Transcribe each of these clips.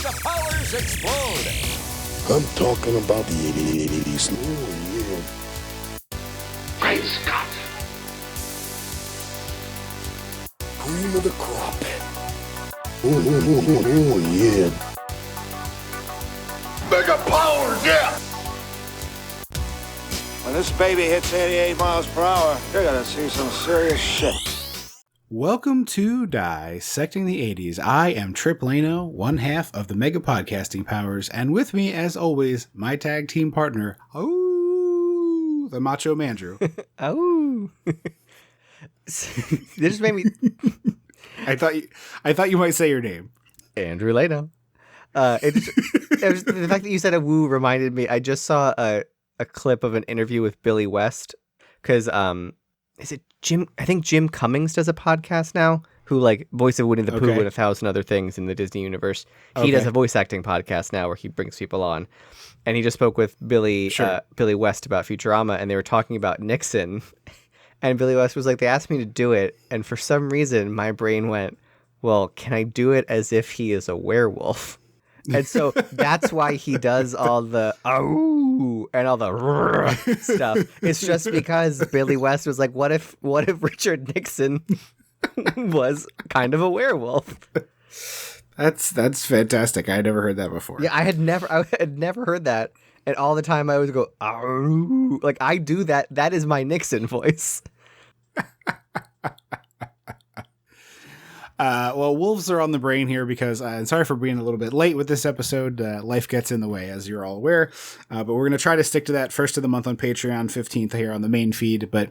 the powers explode. I'm talking about the 80s. Oh, yeah. Great Scott! Cream of the crop. Oh, yeah. Mega powers, yeah! When this baby hits 88 miles per hour, you're gonna see some serious shit. Welcome to Dissecting the 80s. I am Trip Lano, one half of the Mega Podcasting Powers, and with me, as always, my tag team partner, the Macho Mandrew. This made me... I thought you might say your name. Andrew Lano. The fact that you said a woo reminded me, I just saw a clip of an interview with Billy West, because is it Jim? I think Jim Cummings does a podcast now, who like voice of Winnie the Pooh and 1,000 other things in the Disney universe. He does a voice acting podcast now where he brings people on, and he just spoke with Billy West about Futurama, and they were talking about Nixon, and Billy West was like, they asked me to do it, and for some reason my brain went, well, can I do it as if he is a werewolf? And so that's why he does all the "ow" and all the stuff. It's just because Billy West was like, "What if Richard Nixon was kind of a werewolf?" That's fantastic. I had never heard that before. Yeah, I had never heard that, and all the time I would go "ow," like I do that. That is my Nixon voice. Well, wolves are on the brain here because, sorry for being a little bit late with this episode. Life gets in the way, as you're all aware. But we're going to try to stick to that first of the month on Patreon, 15th here on the main feed. But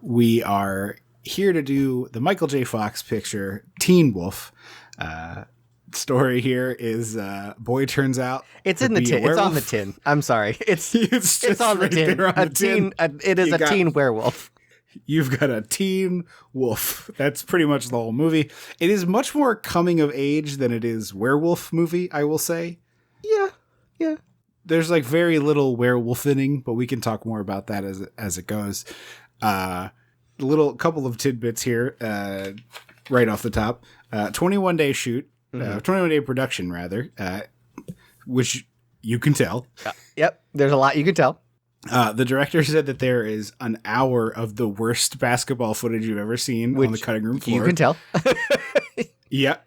we are here to do the Michael J. Fox picture, Teen Wolf. Story here is boy turns out it's in the tin. It's on the tin. I'm sorry. It's on the tin. It is a teen werewolf. You've got a teen wolf. That's pretty much the whole movie. It is much more coming of age than it is werewolf movie, I will say. Yeah. There's like very little werewolfing, but we can talk more about that as it goes. Couple of tidbits here, right off the top. 21-day shoot, 21-day production rather, which you can tell. Yep, there's a lot you can tell. The director said that there is an hour of the worst basketball footage you've ever seen on the cutting room floor. You can tell. Yeah.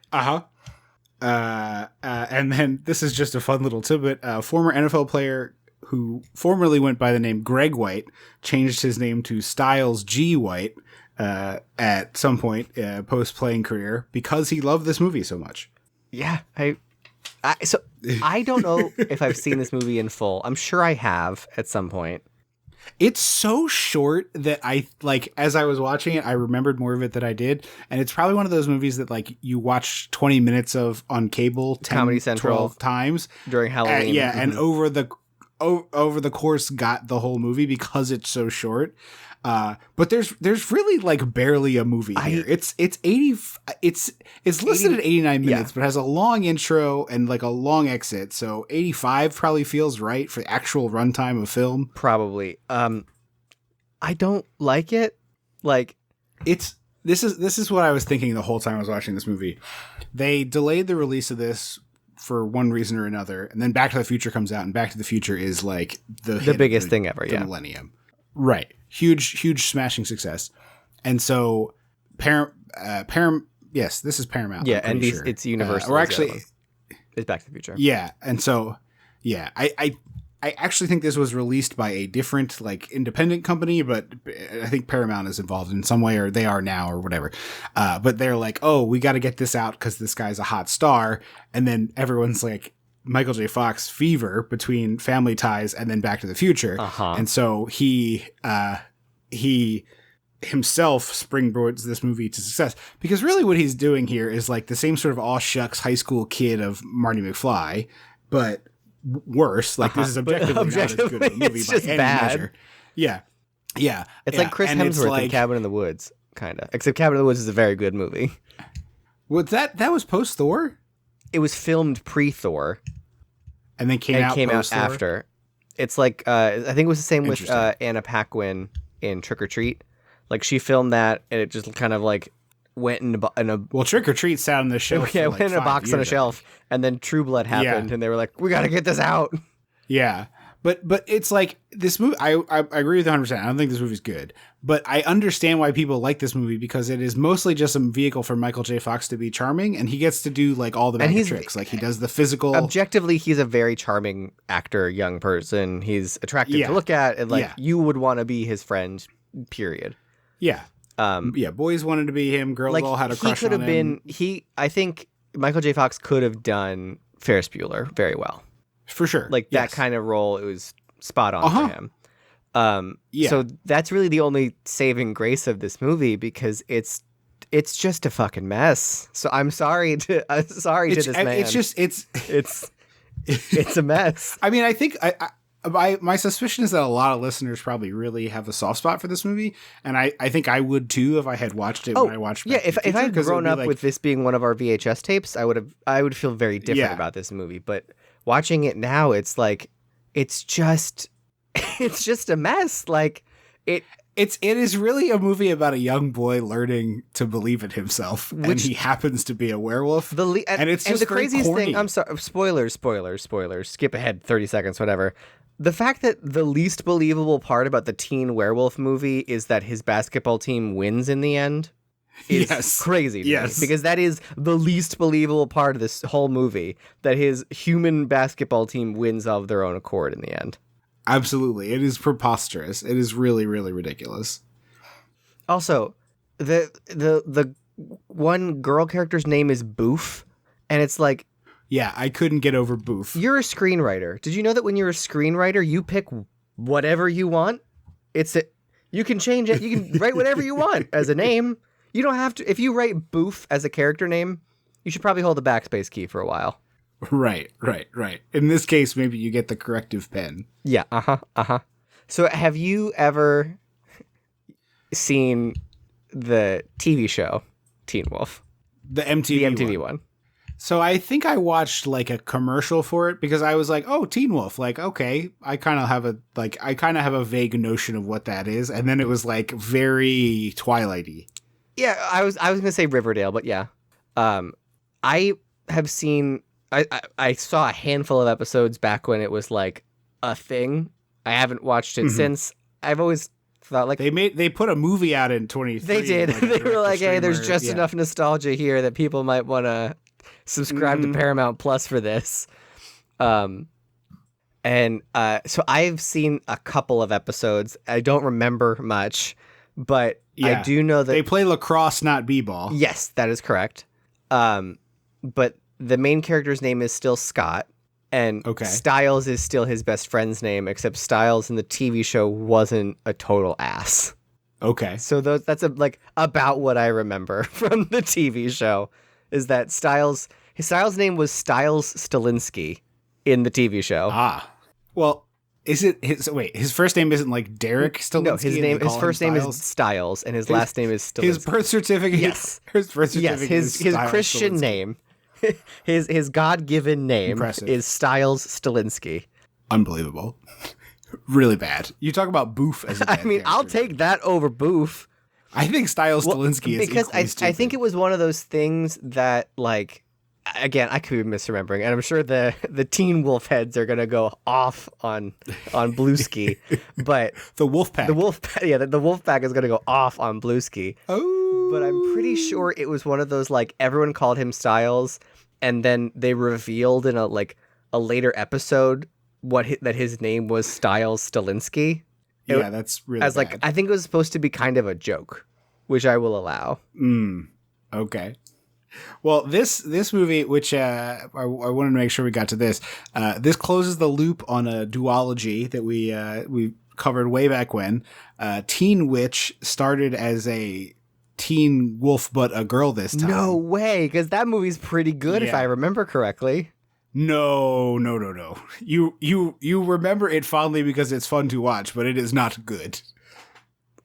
And then this is just a fun little tidbit. Former NFL player who formerly went by the name Greg White changed his name to Styles G. White at some point post playing career because he loved this movie so much. Yeah. So I don't know if I've seen this movie in full. I'm sure I have at some point. It's so short that as I was watching it, I remembered more of it than I did. And it's probably one of those movies that like you watch 20 minutes of on cable 10, Comedy Central 12 times during Halloween. And over the course got the whole movie because it's so short. But there's really like barely a movie here. It's listed at 89 minutes, but has a long intro and like a long exit. So 85 probably feels right for the actual runtime of film. Probably. I don't like it. Like this is what I was thinking the whole time I was watching this movie. They delayed the release of this for one reason or another, and then Back to the Future comes out, and Back to the Future is like the biggest thing ever. The millennium. Right. Huge smashing success. And so yes, this is Paramount. Yeah, and it's Universal. Or actually it's Back to the Future. Yeah. And so I actually think this was released by a different like independent company, but I think Paramount is involved in some way, or they are now or whatever. But they're like, oh, we got to get this out because this guy's a hot star. And then everyone's like, Michael J. Fox fever between Family Ties and then Back to the Future. And so he himself springboards this movie to success because really what he's doing here is like the same sort of aw shucks high school kid of Marty McFly, but worse. Like this is objectively not as good of a movie by any measure. Yeah. It's like Chris Hemsworth in Cabin in the Woods, kind of. Except Cabin in the Woods is a very good movie. Was that was post Thor? It was filmed pre-Thor. And then came out after. It's like I think it was the same with Anna Paquin in Trick or Treat. Like she filmed that, and it just kind of like went in a Well, Trick or Treat sat on the shelf. yeah, for went in a 5 box on a years, shelf, and then True Blood happened, and they were like, "We got to get this out." Yeah. But it's like this movie. I agree with 100%. I don't think this movie's good, but I understand why people like this movie because it is mostly just a vehicle for Michael J. Fox to be charming, and he gets to do like all the mega tricks. Like he does the physical. Objectively, he's a very charming actor, young person. He's attractive to look at, and like you would want to be his friend. Period. Yeah. Boys wanted to be him. Girls all had a crush on him. I think Michael J. Fox could have done Ferris Bueller very well. For sure. Like that kind of role, it was spot on for him. So that's really the only saving grace of this movie because it's just a fucking mess. So I'm sorry to this man. It's a mess. I mean, I think my suspicion is that a lot of listeners probably really have a soft spot for this movie, and I think I would too if I had watched it when I watched it. Yeah, if I had grown up with this being one of our VHS tapes, I would feel very different about this movie. But watching it now, it's like it's just a mess. Like it is really a movie about a young boy learning to believe in himself, and he happens to be a werewolf. And it's just the craziest corny. thing. I'm sorry, spoilers. Skip ahead 30 seconds, whatever. The fact that the least believable part about the teen werewolf movie is that his basketball team wins in the end is crazy to me, because that is the least believable part of this whole movie, that his human basketball team wins of their own accord in the end. Absolutely. It is preposterous. It is really, really ridiculous. Also, the one girl character's name is Boof, and it's like, yeah, I couldn't get over Boof. You're a screenwriter. Did you know that when you're a screenwriter, you pick whatever you want? You can change it. You can write whatever you want as a name. You don't have to. If you write Boof as a character name, you should probably hold the backspace key for a while. Right. In this case, maybe you get the corrective pen. Yeah, So have you ever seen the TV show Teen Wolf? The MTV one. So I think I watched like a commercial for it because I was like, "Oh, Teen Wolf!" Like, okay, I kind of have a vague notion of what that is, and then it was like very Twilighty. Yeah, I was gonna say Riverdale, but yeah, I have seen. I saw a handful of episodes back when it was like a thing. I haven't watched it since. I've always thought like they put a movie out in 2023. They did. Like they were like, "Hey, there's just enough nostalgia here that people might want to subscribe to Paramount Plus for this." So I've seen a couple of episodes. I don't remember much, but I do know that they play lacrosse, not b-ball. Yes, that is correct. But the main character's name is still Scott, and Styles is still his best friend's name, except Styles in the TV show wasn't a total ass. Okay. So that's about what I remember from the TV show, is that his Styles' name was Styles Stilinski in the TV show. Ah. Well, is it his first name isn't like Derek Stilinski? No, his first name is Styles, and his last name is Stilinski. His birth certificate. Yes. His birth certificate. Yes. His Christian Stilinski. name, his God-given name is Styles Stilinski. Unbelievable. Really bad. You talk about Boof as a bad character. I'll take that over Boof. I think Styles Stilinski is because I think it was one of those things that, like, again, I could be misremembering, and I'm sure the Teen Wolf heads are gonna go off on Blueski, but the Wolfpack, the Wolfpack is gonna go off on Blueski. Oh, but I'm pretty sure it was one of those, like, everyone called him Styles, and then they revealed in a later episode that his name was Styles Stilinski. Yeah, that's really as bad. Like, I think it was supposed to be kind of a joke, which I will allow. Okay. Well, this movie, which I wanted to make sure we got to this. This closes the loop on a duology that we covered way back when. Teen Witch started as a Teen Wolf, but a girl this time. No way, because that movie's pretty good if I remember correctly. No. You remember it fondly because it's fun to watch, but it is not good.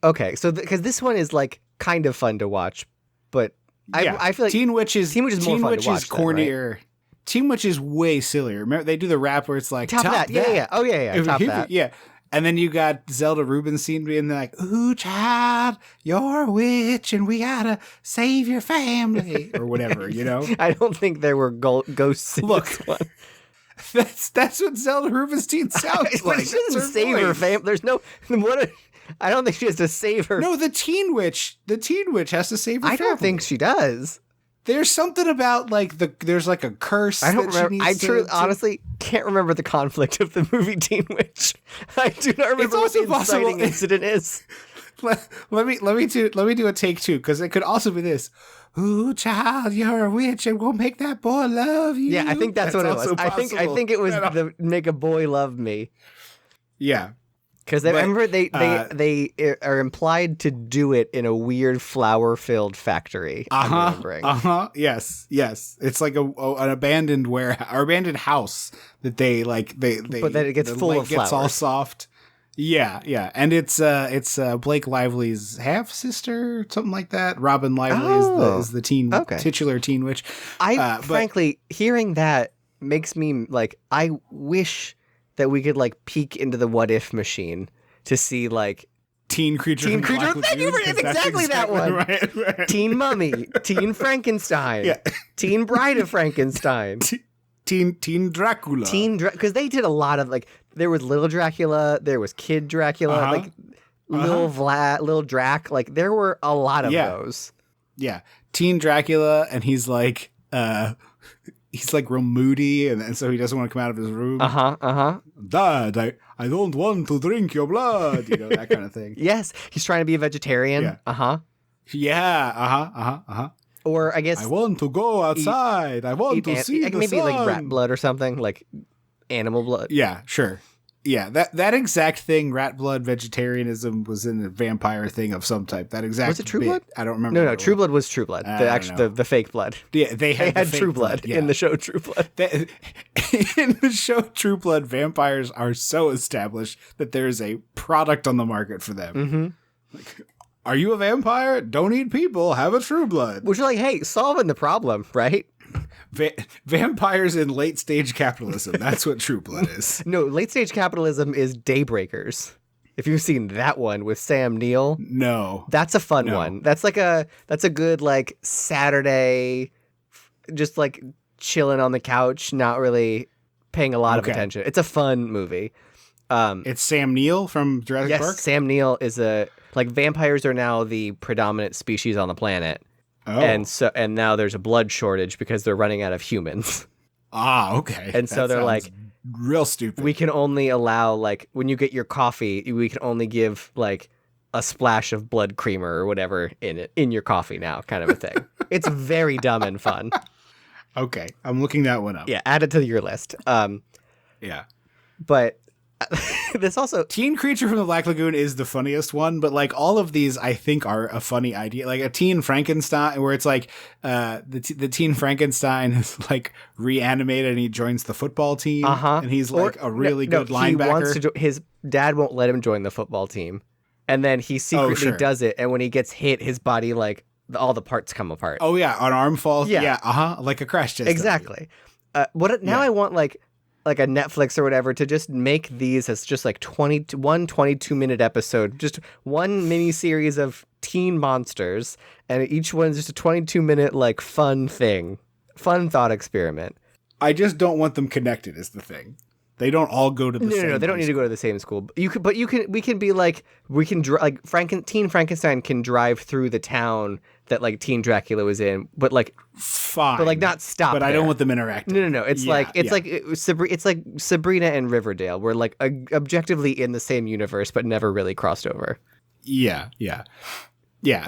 Okay, so because this one is like kind of fun to watch, but I feel like Teen Witch is more fun to watch. Cornier. Right? Teen Witch is way sillier. Remember, they do the rap where it's like top that. Yeah. Oh yeah. Top that. Yeah. And then you got Zelda Rubinstein being like, "Ooh, child, you're a witch, and we gotta save your family," or whatever, you know. I don't think there were ghosts in Look, this one. that's what Zelda Rubinstein sounds like. She doesn't save her family. There's no I don't think she has to save her. No, the teen witch has to save her family. I don't think she does. There's something about like there's like a curse. I don't that remember. she needs Honestly can't remember the conflict of the movie Teen Witch. I do not remember what the inciting incident is. Let me do a take two, because it could also be this. "Ooh, child, you're a witch, and we'll make that boy love you." Yeah, I think that's what it was. I think it was the "make a boy love me." Yeah. Because I remember they are implied to do it in a weird flower-filled factory. I'm remembering. Yes. It's like an abandoned warehouse or abandoned house that they But then it gets full of flowers. Gets all soft. Yeah, and it's Blake Lively's half sister, something like that. Robin Lively is the titular teen witch. Frankly, hearing that makes me like, I wish that we could like peek into the what if machine to see like Teen Creature. Thank you, it's exactly that one. Right. Teen Mummy, Teen Frankenstein, Teen Bride of Frankenstein, Teen Dracula, because they did a lot of like, there was Little Dracula, there was Kid Dracula, like Little Drac, like there were a lot of those. Yeah, Teen Dracula, and he's like real moody, and so he doesn't want to come out of his room. Dad, I don't want to drink your blood, you know, that kind of thing. Yes, he's trying to be a vegetarian. Or I guess I want to go outside. I want to see the maybe sun. Like rat blood or something, like animal blood. Yeah, sure. Yeah, that exact thing, rat blood vegetarianism, was in a vampire thing of some type. That exact was it True Blood? I don't remember. No, True Blood was True Blood. The fake blood. Yeah, they had True Blood in the show True Blood. In the show True Blood, vampires are so established that there is a product on the market for them. Mm-hmm. Like, are you a vampire? Don't eat people. Have a True Blood. Which is like, hey, solving the problem, right? Vampires in late stage capitalism. That's what True Blood is. No, late stage capitalism is Daybreakers. If you've seen that one with Sam Neill, no, that's a fun one. That's a good like Saturday, just like chilling on the couch, not really paying a lot of attention. It's a fun movie. It's Sam Neill from Jurassic Park. Sam Neill is vampires are now the predominant species on the planet. Oh. And now there's a blood shortage because they're running out of humans. Okay. And so they're like, real stupid. We can only allow, like, when you get your coffee, we can only give like a splash of blood creamer or whatever in your coffee now, kind of a thing. It's very dumb and fun. Okay, I'm looking that one up. Yeah, add it to your list. Yeah, but this also, Teen Creature from the Black Lagoon is the funniest one, but like all of these I think are a funny idea. Like a Teen Frankenstein, where it's like the Teen Frankenstein is like reanimated and he joins the football team, and he's like a really good linebacker. He wants to his dad won't let him join the football team, and then he secretly does it, and when he gets hit, his body like all the parts come apart. Oh yeah, an arm falls. Yeah, like a crash test. Exactly. I want like a Netflix or whatever to just make these as just like 22-minute episode, just one mini series of teen monsters, and each one's just a 22-minute like fun thought experiment. I just don't want them connected is the thing. They don't all go to the same. No, they don't need to go to the same school. We can Teen Frankenstein can drive through the town that like Teen Dracula was in, but like fine, but like not stop. But there. I don't want them interacting. No. It's like Sabrina and Riverdale, where like objectively in the same universe, but never really crossed over. Yeah.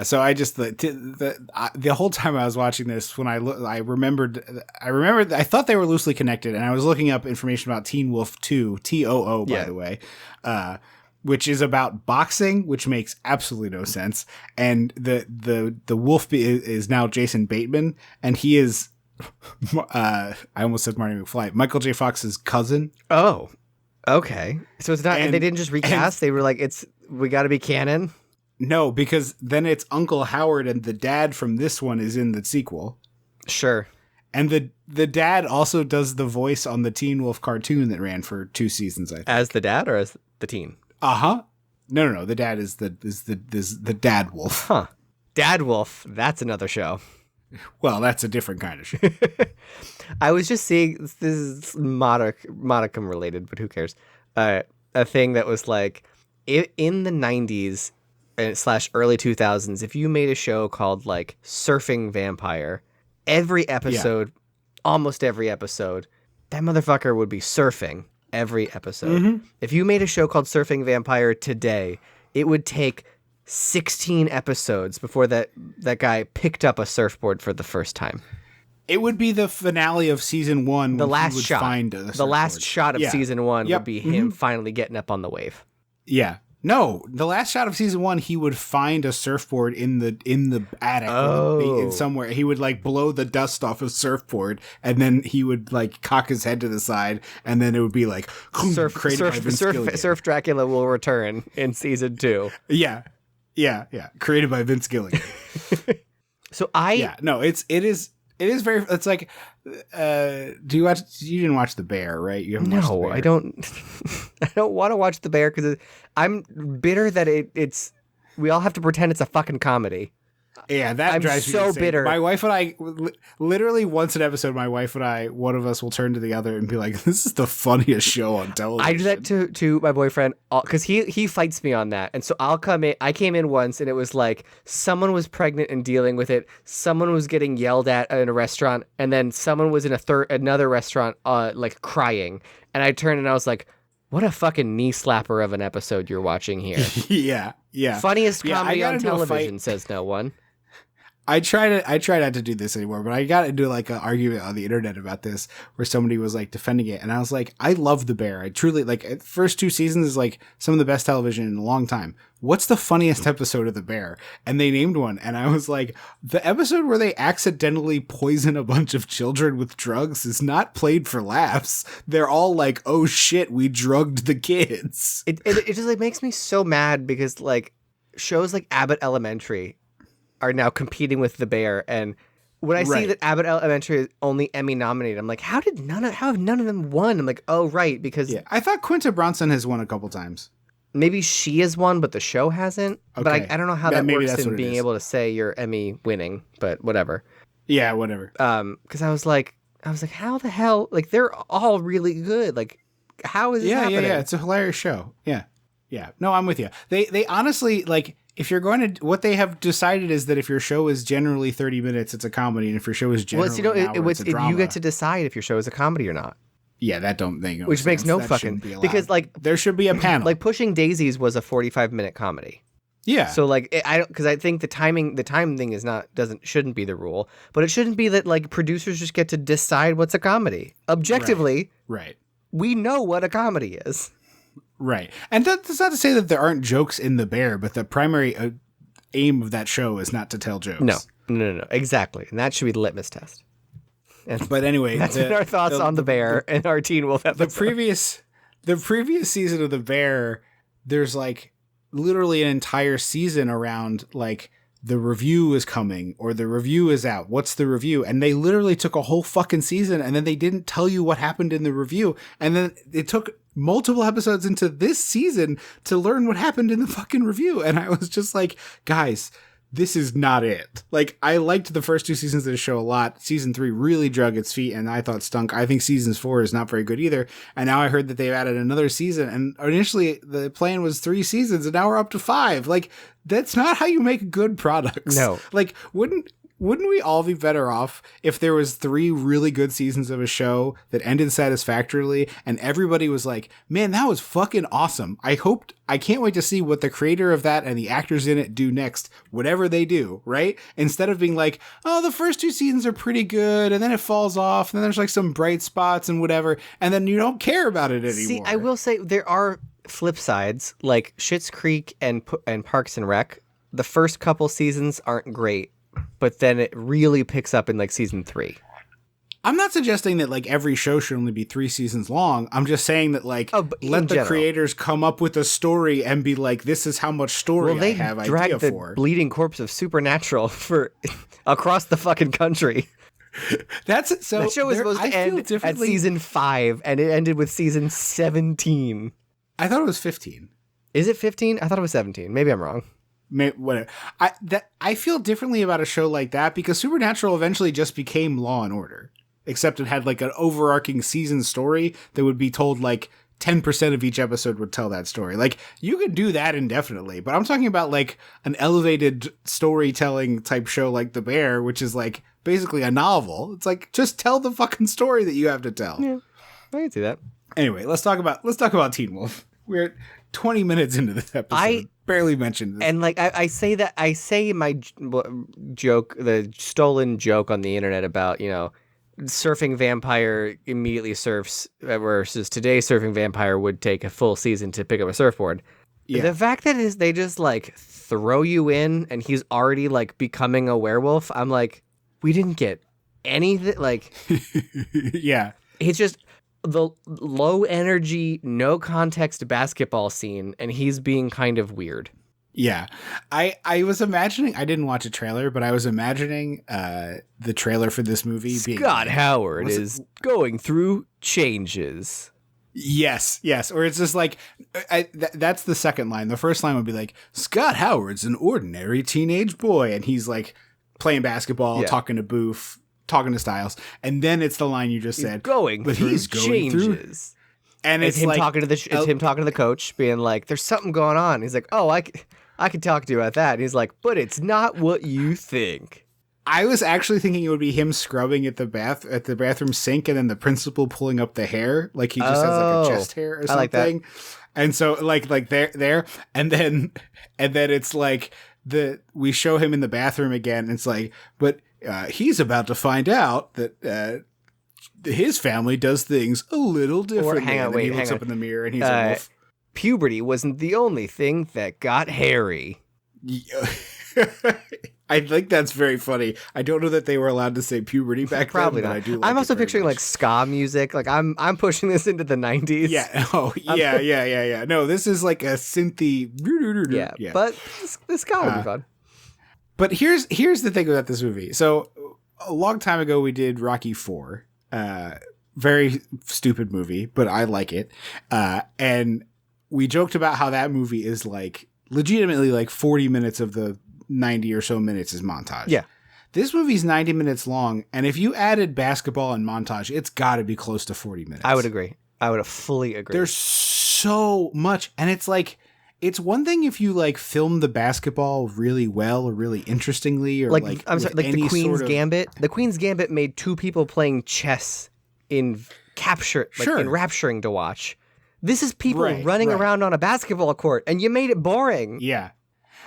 So I just the whole time I was watching this, when I remembered I thought they were loosely connected, and I was looking up information about Teen Wolf 2, TOO by the way, which is about boxing, which makes absolutely no sense. And the wolf is now Jason Bateman, and he is I almost said Marty McFly, Michael J. Fox's cousin. Oh, okay. So it's not. And they didn't just recast. They were like, we got to be canon. No, because then it's Uncle Howard, and the dad from this one is in the sequel. Sure. And the dad also does the voice on the Teen Wolf cartoon that ran for 2 seasons, I think. As the dad or as the teen? Uh-huh. No. The dad is the dad wolf. Huh. Dad Wolf. That's another show. Well, that's a different kind of show. I was just seeing, this is modicum related, but who cares? A thing that was like, in the 90s / early 2000s, if you made a show called like Surfing Vampire, every episode, almost every episode, that motherfucker would be surfing every episode. Mm-hmm. If you made a show called Surfing Vampire today, it would take 16 episodes before that guy picked up a surfboard for the first time. It would be the finale of season 1. The last shot. The last shot of season 1 would be him finally getting up on the wave. Yeah. No, the last shot of season 1, he would find a surfboard in the attic or somewhere. He would like blow the dust off his surfboard, and then he would like cock his head to the side, and then it would be like Surf Dracula will return in season 2. Yeah. Created by Vince Gilligan. So it is very. It's like, you didn't watch The Bear, right? You haven't watched The Bear. I don't. I don't want to watch The Bear because I'm bitter that it's. We all have to pretend it's a fucking comedy. Yeah, that drives me so insane. bitter. My wife and I, literally once an episode, my wife and I, one of us will turn to the other and be like, "This is the funniest show on television." I do that to my boyfriend because he fights me on that, and so I'll come in. I came in once, and it was like someone was pregnant and dealing with it. Someone was getting yelled at in a restaurant, and then someone was in another restaurant, like crying. And I turned and I was like, "What a fucking knee slapper of an episode you're watching here." Yeah. Funniest comedy on television, says no one. I try not to do this anymore, but I got into like an argument on the internet about this where somebody was like defending it. And I was like, I love The Bear. I truly like first 2 seasons is like some of the best television in a long time. What's the funniest episode of The Bear? And they named one. And I was like, the episode where they accidentally poison a bunch of children with drugs is not played for laughs. They're all like, oh shit, we drugged the kids. It just like makes me so mad because like shows like Abbott Elementary are now competing with The Bear, and when I see that Abbott Elementary is only Emmy nominated, I'm like, how have none of them won? I'm like, oh right, because I thought Quinta Brunson has won a couple times. Maybe she has won, but the show hasn't. Okay. But I don't know how that works in being able to say you're Emmy winning, but whatever. Yeah, whatever. Because I was like, how the hell? Like they're all really good. Like, how is this happening? Yeah. It's a hilarious show. Yeah. No, I'm with you. They honestly like. If you're going to, what they have decided is that if your show is generally 30 minutes, it's a comedy, and if your show is generally an hour, it's a drama. You get to decide if your show is a comedy or not. Yeah, that don't make no Which sense. makes no that fucking because like there should be a panel. Like Pushing Daisies was a 45-minute comedy. Yeah. So like because I think the time thing is shouldn't be the rule, but it shouldn't be that like producers just get to decide what's a comedy. Objectively, right. We know what a comedy is. Right. And that's not to say that there aren't jokes in The Bear, but the primary aim of that show is not to tell jokes. No. Exactly. And that should be the litmus test. But anyway, that's been our thoughts on The Bear and our Teen Wolf episode. The previous season of The Bear, there's like literally an entire season around like the review is coming or the review is out. What's the review? And they literally took a whole fucking season and then they didn't tell you what happened in the review. And then it took multiple episodes into this season to learn what happened in the fucking review. And I was just like, guys, this is not it. Like, I liked the first 2 seasons of the show a lot. Season 3 really drug its feet and I thought stunk. I think season 4 is not very good either. And now I heard that they've added another season. And initially the plan was 3 seasons and now we're up to 5. Like, that's not how you make good products. No. Like, wouldn't we all be better off if there was 3 really good seasons of a show that ended satisfactorily and everybody was like, man, that was fucking awesome. I can't wait to see what the creator of that and the actors in it do next, whatever they do, right? Instead of being like, oh, the first 2 seasons are pretty good and then it falls off and then there's like some bright spots and whatever, and then you don't care about it anymore. See, I will say there are flip sides, like Schitt's Creek and Parks and Rec. The first couple seasons aren't great, but then it really picks up in like season 3. I'm not suggesting that like every show should only be 3 seasons long. I'm just saying that like let the creators come up with a story and be like, this is how much story I have idea for. They dragged the bleeding corpse of Supernatural for across the fucking country. That show was supposed to end at season 5 and it ended with season 17. I thought it was 15. Is it 15? I thought it was 17. Maybe I'm wrong. Whatever. I feel differently about a show like that because Supernatural eventually just became Law and Order, except it had like an overarching season story that would be told like 10% of each episode would tell that story. Like you could do that indefinitely, but I'm talking about like an elevated storytelling type show like The Bear, which is like basically a novel. It's like just tell the fucking story that you have to tell. Yeah, I can see that. Anyway, let's talk about Teen Wolf. We're 20 minutes into this episode. I barely mentioned this. And like I say my joke, the stolen joke on the internet about, you know, surfing vampire immediately surfs versus today surfing vampire would take a full season to pick up a surfboard. Yeah. The fact that they just like throw you in and he's already like becoming a werewolf, I'm like, we didn't get anything. Like, yeah, it's just the low energy, no context basketball scene, and he's being kind of weird. Yeah, I was imagining, I didn't watch a trailer, but I was imagining the trailer for this movie being Scott Howard is going through changes. Yes. Or it's just like, that's the second line. The first line would be like, Scott Howard's an ordinary teenage boy. And he's like playing basketball, talking to Booth, talking to Styles. And then it's the line you just said. He's going changes. And it's him like, talking to him talking to the coach, being like, there's something going on. He's like, oh, I could talk to you about that. And he's like, but it's not what you think. I was actually thinking it would be him scrubbing at the bathroom sink and then the principal pulling up the hair. Like he just has like a chest hair or something. I like that. And so like there. And then it's like we show him in the bathroom again. And it's like, but he's about to find out that his family does things a little differently. He looks up in the mirror and he's a wolf. Puberty wasn't the only thing that got hairy. I think that's very funny. I don't know that they were allowed to say puberty back Probably then, not. but I do like I'm also picturing much. like ska music. Like I'm pushing this into the 90s. Yeah. Oh, yeah. No, this is like a synthy. Yeah. But the ska would be fun. But here's the thing about this movie. So a long time ago, we did Rocky IV. Very stupid movie, but I like it. And we joked about how that movie is like legitimately like 40 minutes of the 90 or so minutes is montage. Yeah. This movie's 90 minutes long, and if you added basketball and montage, it's got to be close to 40 minutes. I would agree. I would fully agree. There's so much, and it's like, it's one thing if you like film the basketball really well or really interestingly, or like I'm sorry, like the Queen's Gambit. The Queen's Gambit made two people playing chess in enrapturing to watch. This is people running around on a basketball court, and you made it boring. Yeah.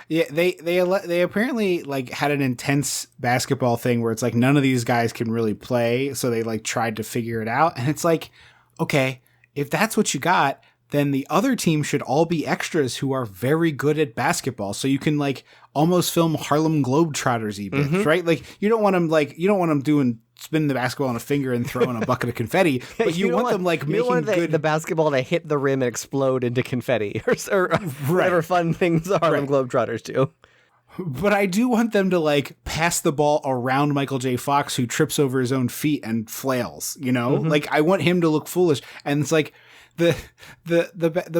Yeah, they apparently like had an intense basketball thing where it's like none of these guys can really play, so they like tried to figure it out, and it's like, okay, if that's what you got, then the other team should all be extras who are very good at basketball, so you can like almost film Harlem Globetrotters-y bits, right? Like you don't want them doing spinning the basketball on a finger and throwing a bucket of confetti, but you want them like making the basketball to hit the rim and explode into confetti or whatever fun things Harlem Globetrotters do. But I do want them to like pass the ball around Michael J. Fox, who trips over his own feet and flails, you know? Like I want him to look foolish. And it's like the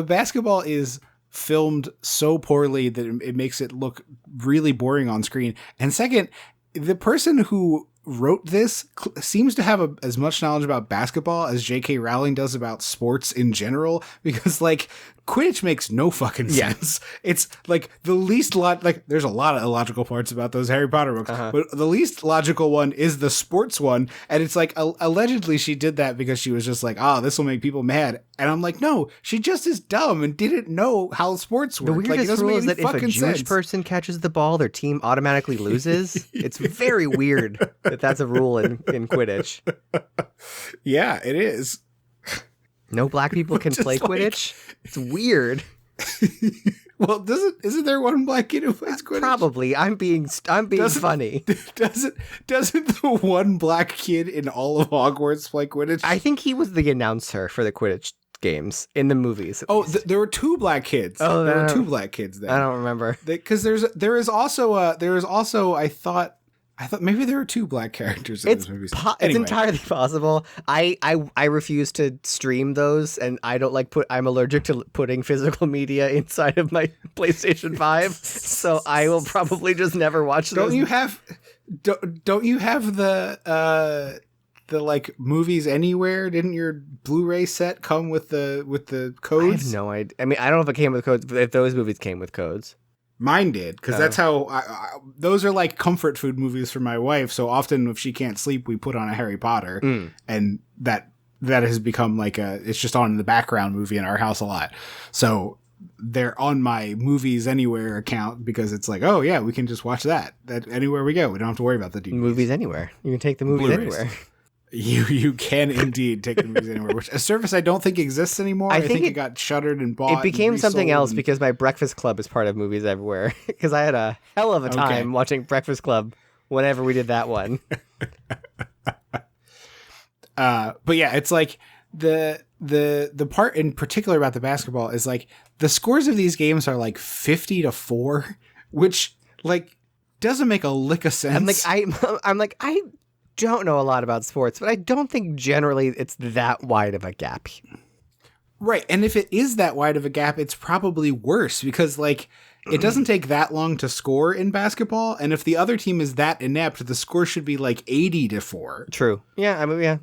basketball is filmed so poorly that it makes it look really boring on screen. And second, the person who wrote this seems to have as much knowledge about basketball as J.K. Rowling does about sports in general, because like Quidditch makes no fucking sense. It's like the least there's a lot of illogical parts about those Harry Potter books, but the least logical one is the sports one. And it's like, allegedly she did that because she was just like, this will make people mad. And I'm like, no, she just is dumb and didn't know how sports work. The weirdest rule is that if a Jewish person catches the ball, their team automatically loses. It's very weird that that's a rule in Quidditch. Yeah, it is. No black people can play Quidditch. It's weird. Well, isn't there one black kid who plays Quidditch? Probably. I'm being funny. Doesn't the one black kid in all of Hogwarts play Quidditch? I think he was the announcer for the Quidditch games in the movies. There were two black kids. There were two black kids then. I don't remember. Because there is also I thought I thought maybe there were 2 black characters in those movies. It's entirely possible. I refuse to stream those, and I don't like I'm allergic to putting physical media inside of my PlayStation 5, so I will probably just never watch those. Don't you have the like movies anywhere? Didn't your Blu-ray set come with the codes? I have no idea. I mean, I don't know if it came with codes, but if those movies came with codes. Mine did, because that's how those are like comfort food movies for my wife. So often, if she can't sleep, we put on a Harry Potter, and that has become like it's just on in the background movie in our house a lot. So they're on my Movies Anywhere account because it's like, oh yeah, we can just watch that anywhere we go. We don't have to worry about the DVDs. Movies Anywhere. You can take the movies Blu-rays. anywhere. You can indeed take the movies anywhere, which a service I don't think exists anymore. I think it got shuttered and bought. It became something else because my Breakfast Club is part of Movies Everywhere. Because I had a hell of a time watching Breakfast Club whenever we did that one. But yeah, it's like the part in particular about the basketball is like the scores of these games are like 50-4, which like doesn't make a lick of sense. I'm like I don't know a lot about sports, but I don't think generally it's that wide of a gap. Right. And if it is that wide of a gap, it's probably worse because like it doesn't take that long to score in basketball. And if the other team is that inept, the score should be like 80-4. True. Yeah. I mean, yeah.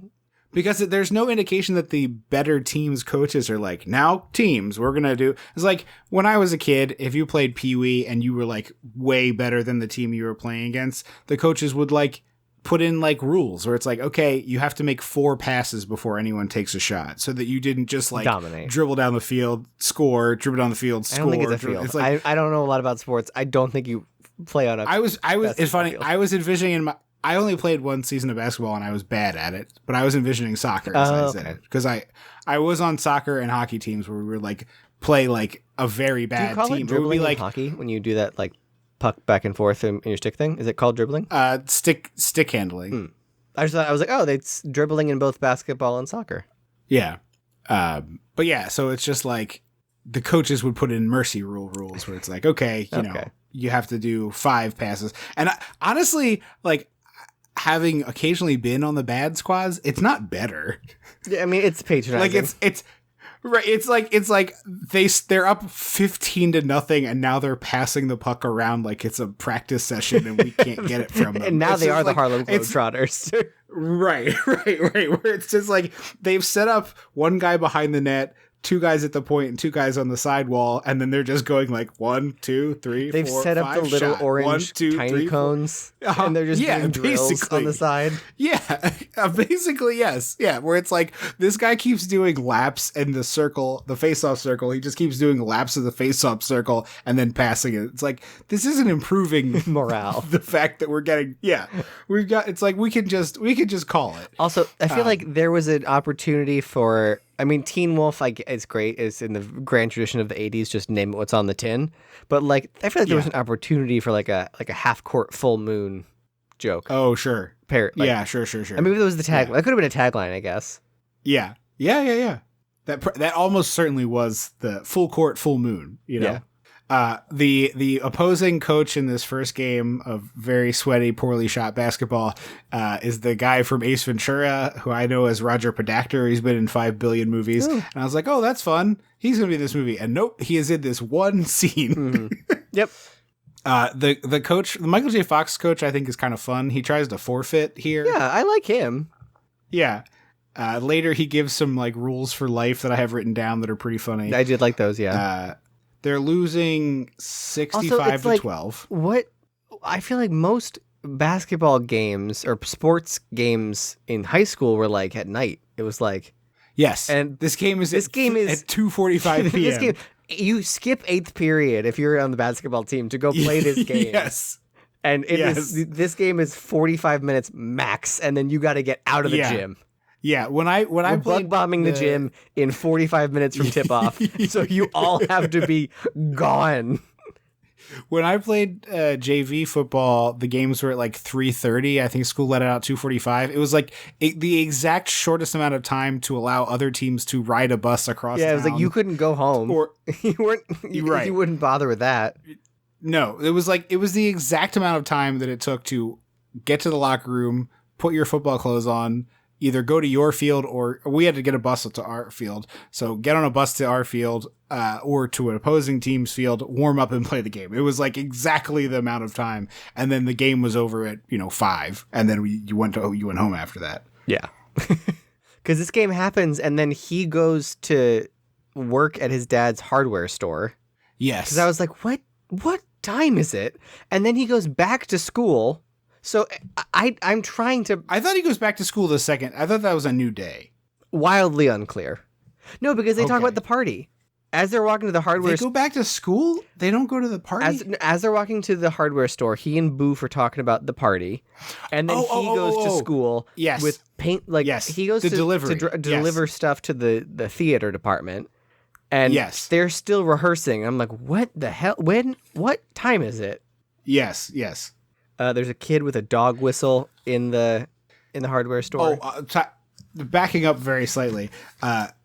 Because there's no indication that the better teams coaches are like, now teams, we're going to do. It's like when I was a kid, if you played Pee Wee and you were like way better than the team you were playing against, the coaches would like put in like rules where it's like, okay, you have to make 4 passes before anyone takes a shot so that you didn't just like dominate, dribble down the field, score, dribble down the field, score. I don't think it's a field. It's like, I don't know a lot about sports. I don't think you play on a it's funny. Field. I was envisioning I only played 1 season of basketball and I was bad at it, but I was envisioning soccer as I said it because I was on soccer and hockey teams where we were like play like a very bad do you call team. It dribbling in hockey when you do that like puck back and forth in your stick thing? Is it called dribbling? Stick handling. I was like, oh, it's dribbling in both basketball and soccer. Yeah. But yeah, so it's just like the coaches would put in mercy rules where it's like, okay, you know, you have to do 5 passes. And honestly, like having occasionally been on the bad squads, it's not better. Yeah, I mean, it's patronizing. Like it's right. It's like they're up 15-0 and now they're passing the puck around like it's a practice session and we can't get it from them. And now it's they are like, the Harlem Globetrotters. Right. Where it's just like they've set up 1 guy behind the net, 2 guys at the point and 2 guys on the sidewall, and then they're just going like 1, 2, 3, They've 4, set up 5 the little shot. orange 1, 2, tiny 3, cones, and they're just doing drills on the side. Yeah, basically yes. Yeah, where it's like this guy keeps doing laps in the circle, the face-off circle. He just keeps doing laps of the face-off circle and then passing it. It's like this isn't improving morale. The fact that we're getting we've got. It's like we could just call it. Also, I feel like there was an opportunity for. I mean, Teen Wolf, it's great. It's in the grand tradition of the 80s, just name it what's on the tin. But, like, I feel like there was an opportunity for, like a half-court full moon joke. Oh, sure. Sure. I mean, it was the tag. That could have been a tagline, I guess. Yeah. That almost certainly was the full court, full moon, you know? Yeah. The opposing coach in this first game of very sweaty, poorly shot basketball is the guy from Ace Ventura, who I know as Roger Podacter. He's been in 5 billion movies. Ooh. And I was like, oh, that's fun. He's going to be in this movie. And nope, he is in this one scene. Mm-hmm. Yep. The coach, the Michael J. Fox coach, I think is kind of fun. He tries to forfeit here. Yeah, I like him. Yeah. Later, he gives some like rules for life that I have written down that are pretty funny. I did like those, yeah. They're losing 65-12. What I feel like most basketball games or sports games in high school were like at night. It was like yes, and this game is at 2:45 p.m. This game, you skip 8th period if you're on the basketball team to go play this game. Yes, and this game is 45 minutes max, and then you got to get out of the gym. Yeah, when I played bug bombing the gym in 45 minutes from tip off, so you all have to be gone. When I played JV football, the games were at like 3:30. I think school let it out 2:45. It was like the exact shortest amount of time to allow other teams to ride a bus across. Yeah, town. It was like you couldn't go home, or you wouldn't bother with that. No, it was the exact amount of time that it took to get to the locker room, put your football clothes on, either go to your field or we had to get a bus to our field. So get on a bus to our field or to an opposing team's field, warm up and play the game. It was like exactly the amount of time. And then the game was over at, 5. And then you went home after that. Yeah. Because this game happens and then he goes to work at his dad's hardware store. Yes. Because I was like, what time is it? And then he goes back to school. So I'm trying to... I thought he goes back to school the second. I thought that was a new day. Wildly unclear. No, because they talk about the party. As they're walking to the hardware... They go back to school? They don't go to the party? As they're walking to the hardware store, he and Boof are talking about the party. And then he goes to school with paint... He goes to deliver stuff to the theater department. And they're still rehearsing. I'm like, what the hell? What time is it? Yes. There's a kid with a dog whistle in the hardware store. Backing up very slightly,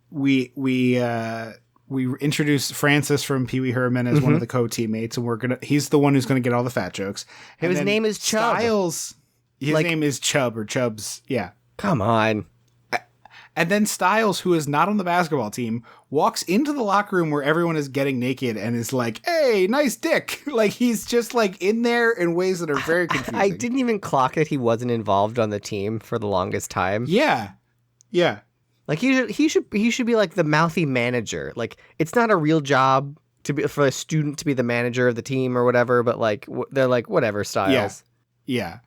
we introduced Francis from Pee Wee Herman as one of the co-teammates, and he's the one who's gonna get all the fat jokes. And his name is Chubb. Styles, his name is Chubb or Chubbs. Yeah. Come on. And then Styles, who is not on the basketball team, walks into the locker room where everyone is getting naked and is like, "Hey, nice dick!" Like he's just like in there in ways that are very confusing. I didn't even clock that he wasn't involved on the team for the longest time. Yeah. Like he should be like the mouthy manager. Like it's not a real job for a student to be the manager of the team or whatever. But like they're like whatever, Styles. Yeah.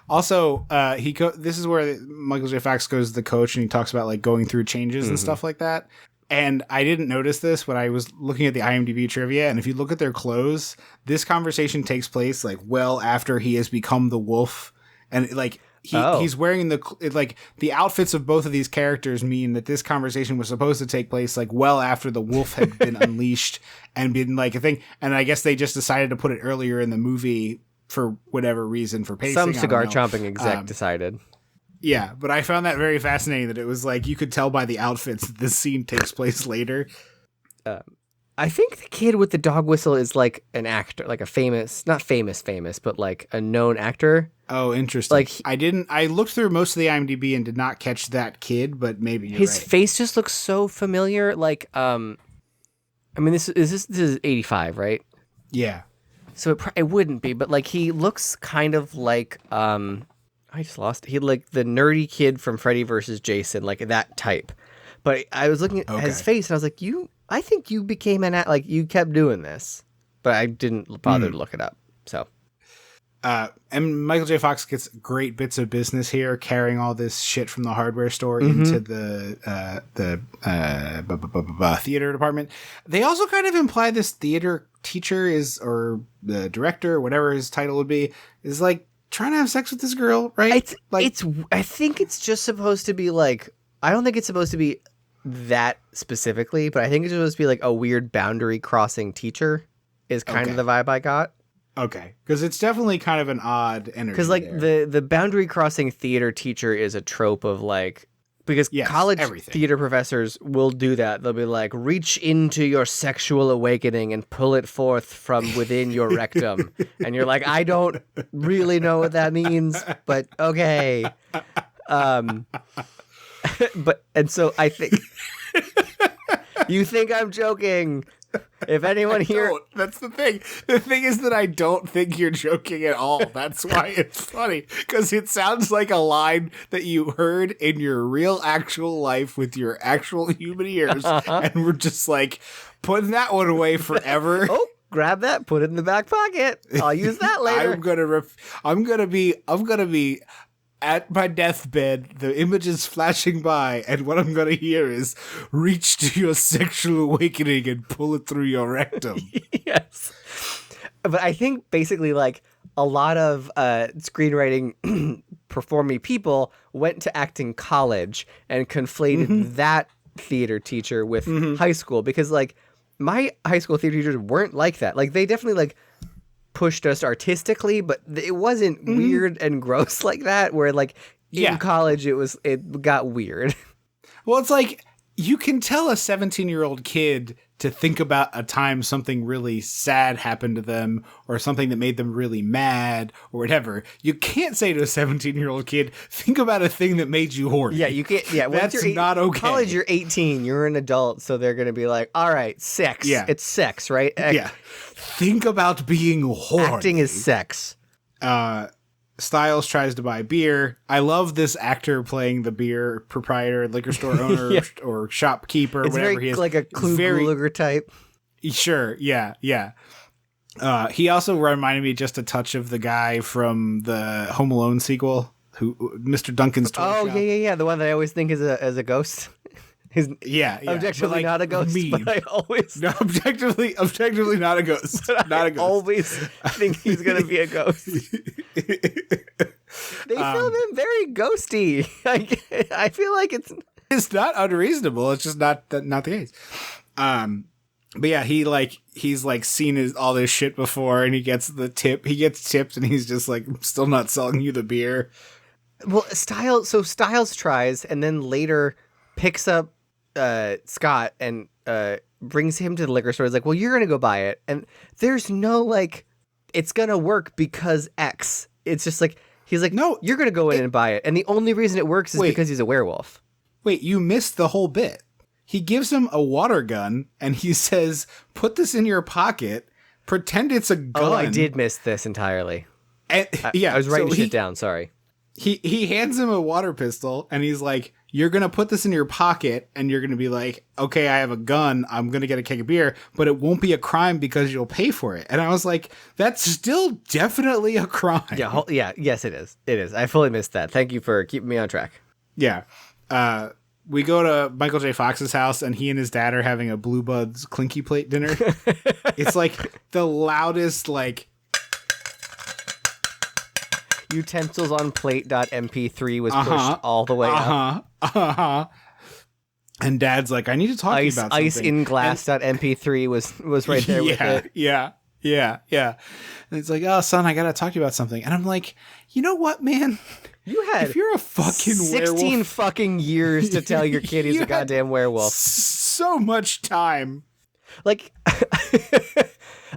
Also, this is where Michael J. Fox goes to the coach and he talks about like going through changes and stuff like that. And I didn't notice this when I was looking at the IMDb trivia. And if you look at their clothes, this conversation takes place like well after he has become the wolf. And like he's wearing the outfits of both of these characters mean that this conversation was supposed to take place like well after the wolf had been unleashed and been like a thing. And I guess they just decided to put it earlier in the movie for whatever reason, for pacing. Some cigar chomping exec decided. Yeah, but I found that very fascinating that it was like you could tell by the outfits that this scene takes place later. I think the kid with the dog whistle is like an actor, like a not famous, but like a known actor. Oh, interesting. Like I looked through most of the IMDb and did not catch that kid, but maybe you're his right. face just looks so familiar. Like, I mean, this is 85, right? Yeah. So it wouldn't be, but like he looks kind of like I just lost. He like the nerdy kid from Freddy vs. Jason, like that type. But I was looking at his face and I was like, I think you became like you kept doing this, but I didn't bother to look it up. So, and Michael J. Fox gets great bits of business here, carrying all this shit from the hardware store into the theater department. They also kind of imply this theater teacher or the director, or whatever his title would be, is like trying to have sex with this girl, right? I think it's just supposed to be like, I don't think it's supposed to be that specifically, but I think it's supposed to be like a weird boundary crossing teacher is kind of the vibe I got. Okay, because it's definitely kind of an odd energy. Because like the boundary crossing theater teacher is a trope of like, because college theater professors will do that. They'll be like, reach into your sexual awakening and pull it forth from within your rectum. And you're like, I don't really know what that means, but okay. And so I think you think I'm joking. If anyone here, that's the thing. The thing is that I don't think you're joking at all. That's why it's funny, because it sounds like a line that you heard in your real actual life with your actual human ears, and we're just like putting that one away forever. Oh, grab that, put it in the back pocket. I'll use that later. I'm gonna be at my deathbed, the image is flashing by, and what I'm gonna hear is reach to your sexual awakening and pull it through your rectum. Yes. But I think basically like a lot of screenwriting performing people went to acting college and conflated that theater teacher with high school, because like my high school theater teachers weren't like that. Like they definitely like pushed us artistically, but it wasn't weird and gross like that, where like in college it got weird. Well, it's like you can tell a 17-year-old kid to think about a time something really sad happened to them or something that made them really mad or whatever. You can't say to a 17-year-old kid, think about a thing that made you horny. Yeah, you can't. Yeah, that's not okay. College, you're 18. You're an adult, so they're going to be like, all right, sex. Yeah. It's sex, right? Yeah. Think about being horny. Acting is sex. Styles tries to buy beer. I love this actor playing the beer proprietor, liquor store owner, Yeah. or shopkeeper, It's whatever very he is. like a Kluger type. Sure, yeah. He also reminded me just a touch of the guy from the Home Alone sequel, who Mr. Duncan's toy shop. Yeah. The one that I always think is a ghost. Yeah. Objectively not a ghost, but I always objectively not a ghost. Not a ghost. I always think he's gonna be a ghost. They film him very ghosty. I feel like it's not unreasonable. It's just not the case. But yeah, he's seen all this shit before, and he gets the tip. He gets tipped, and he's just like, I'm still not selling you the beer. Well, Styles tries, and then later picks up Scott and brings him to the liquor store. He's like, well, you're gonna go buy it, and there's no like, it's gonna work because X. It's just like he's like, no, you're gonna go in and buy it, and the only reason it works is because he's a werewolf. Wait, you missed the whole bit. He gives him a water gun, and he says, put this in your pocket, pretend it's a gun. Oh, I did miss this entirely. And, I was writing shit down, sorry. He hands him a water pistol, and he's like, you're going to put this in your pocket, and you're going to be like, okay, I have a gun, I'm going to get a keg of beer, but it won't be a crime because you'll pay for it. And I was like, that's still definitely a crime. Yeah, yes, it is. It is. I fully missed that. Thank you for keeping me on track. Yeah. We go to Michael J. Fox's house, and he and his dad are having a Blue Buds Clinky Plate dinner. It's like the loudest, like... Utensils on plate.mp3 was pushed all the way up. And Dad's like, I need to talk to you about something. Ice in glass.mp3 was right there with it. Yeah. And it's like, oh, son, I got to talk to you about something. And I'm like, you know what, man? If you're a fucking 16 werewolf, fucking years to tell your kid he's a goddamn werewolf. So much time. Like,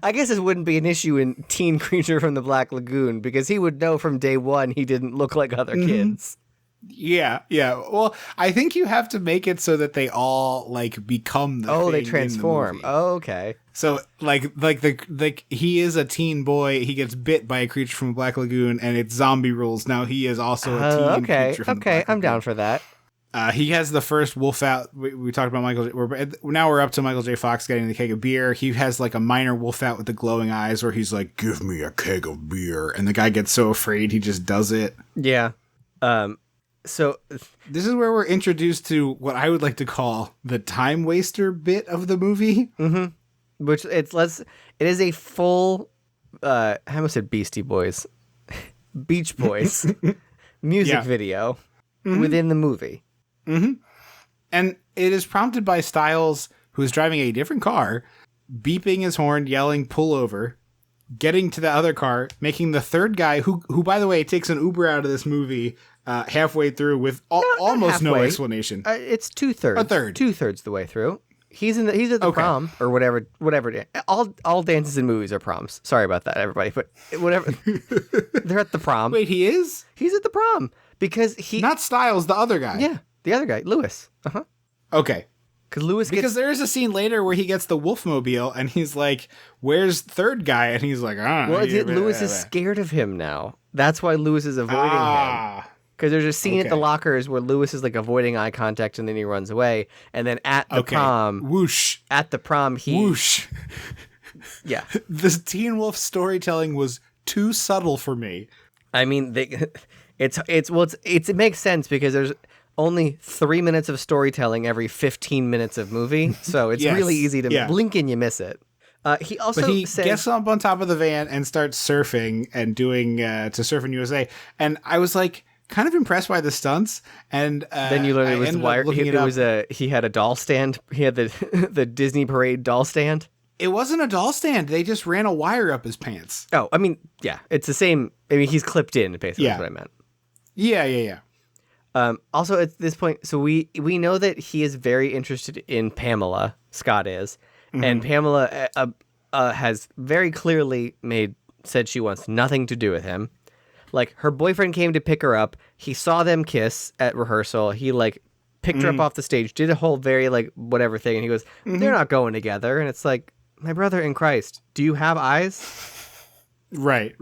I guess this wouldn't be an issue in Teen Creature from the Black Lagoon because he would know from day one he didn't look like other kids. Yeah. Well, I think you have to make it so that they all like become the thing they transform. In the movie. Oh, okay. So like he is a teen boy. He gets bit by a creature from the Black Lagoon, and it's zombie rules. Now he is also a teen creature from the Black Lagoon. I'm down for that. He has the first wolf out. We talked about Michael. Now we're up to Michael J. Fox getting the keg of beer. He has like a minor wolf out with the glowing eyes where he's like, give me a keg of beer. And the guy gets so afraid he just does it. Yeah. So this is where we're introduced to what I would like to call the time waster bit of the movie. Mm-hmm. Which it is a full, I almost said Beastie Boys, Beach Boys music video within the movie. Mm-hmm. And it is prompted by Styles, who is driving a different car, beeping his horn, yelling, pull over, getting to the other car, making the third guy, who by the way, takes an Uber out of this movie halfway through with almost no explanation. It's 2/3. A third. 2/3 the way through. He's at the prom or whatever. All dances in movies are proms. Sorry about that, everybody, but whatever. They're at the prom. Wait, he is? He's at the prom because not Styles, the other guy. Yeah, the other guy, Lewis. Okay. Because there is a scene later where he gets the Wolfmobile and he's like, "Where's third guy?" And he's like, "Ah." Well, Lewis is scared of him now. That's why Lewis is avoiding him. Because there's a scene at the lockers where Lewis is like avoiding eye contact and then he runs away. And then at the prom, whoosh. At the prom, whoosh. Yeah. The Teen Wolf storytelling was too subtle for me. I mean, it makes sense because there's only 3 minutes of storytelling every 15 minutes of movie. So it's really easy to blink and you miss it. He gets up on top of the van and starts surfing and doing to Surf in USA. And I was like, kind of impressed by the stunts, and then you learn it was wire. He had a doll stand. He had the Disney Parade doll stand. It wasn't a doll stand. They just ran a wire up his pants. Oh, I mean, yeah, it's the same. I mean, he's clipped in. Basically, is what I meant. Yeah. Also, at this point, so we know that he is very interested in Pamela. Scott is, and Pamela has very clearly said she wants nothing to do with him. Like, her boyfriend came to pick her up. He saw them kiss at rehearsal. He like picked her up off the stage, did a whole very like whatever thing, and he goes, "They're not going together." And it's like, my brother in Christ, do you have eyes? Right.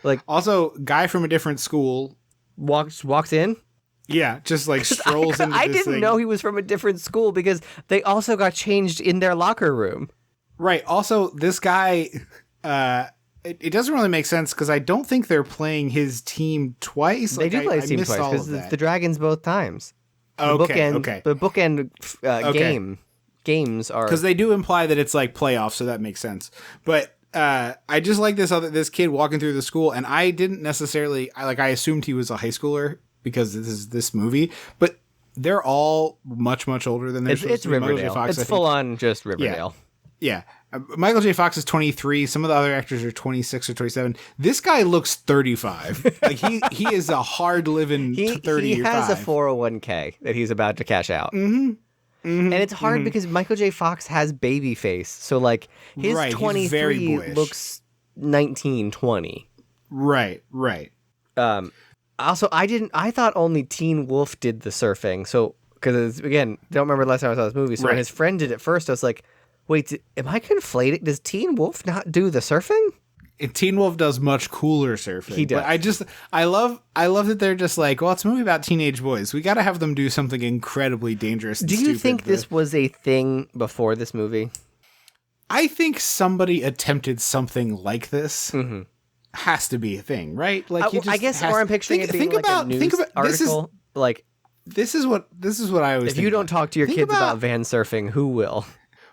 Like, also, guy from a different school walks in. Yeah, just like strolls into this I didn't thing. know he was from a different school because they also got changed in their locker room. Right. Also, this guy, it doesn't really make sense because I don't think they're playing his team twice. They do play his team missed twice all because of that. the Dragons both times. Okay. The bookend games are because they do imply that it's like playoffs, so that makes sense. But I just like this kid walking through the school, and I didn't necessarily I assumed he was a high schooler because this is this movie, but they're all much older than they're supposed it's to be. Riverdale. Fox, it's full on just Riverdale. Yeah. Michael J. Fox is 23. Some of the other actors are 26 or 27. This guy looks 35. Like he is a hard living 30. He has a 401k that he's about to cash out. And it's hard because Michael J. Fox has baby face. So like his 23 looks 19, 20. Right. Also, I thought only Teen Wolf did the surfing. So, because again, don't remember the last time I saw this movie. So when his friend did it first, I was like, wait, am I conflating? Does Teen Wolf not do the surfing? Teen Wolf does much cooler surfing. He does. But I love that they're just like, well, it's a movie about teenage boys. We got to have them do something incredibly dangerous. And do you think this was a thing before this movie? I think somebody attempted something like this. Has to be a thing, right? Like, I guess, or I'm picturing it being a news article. This is what I always. If you don't talk to your kids about van surfing, who will?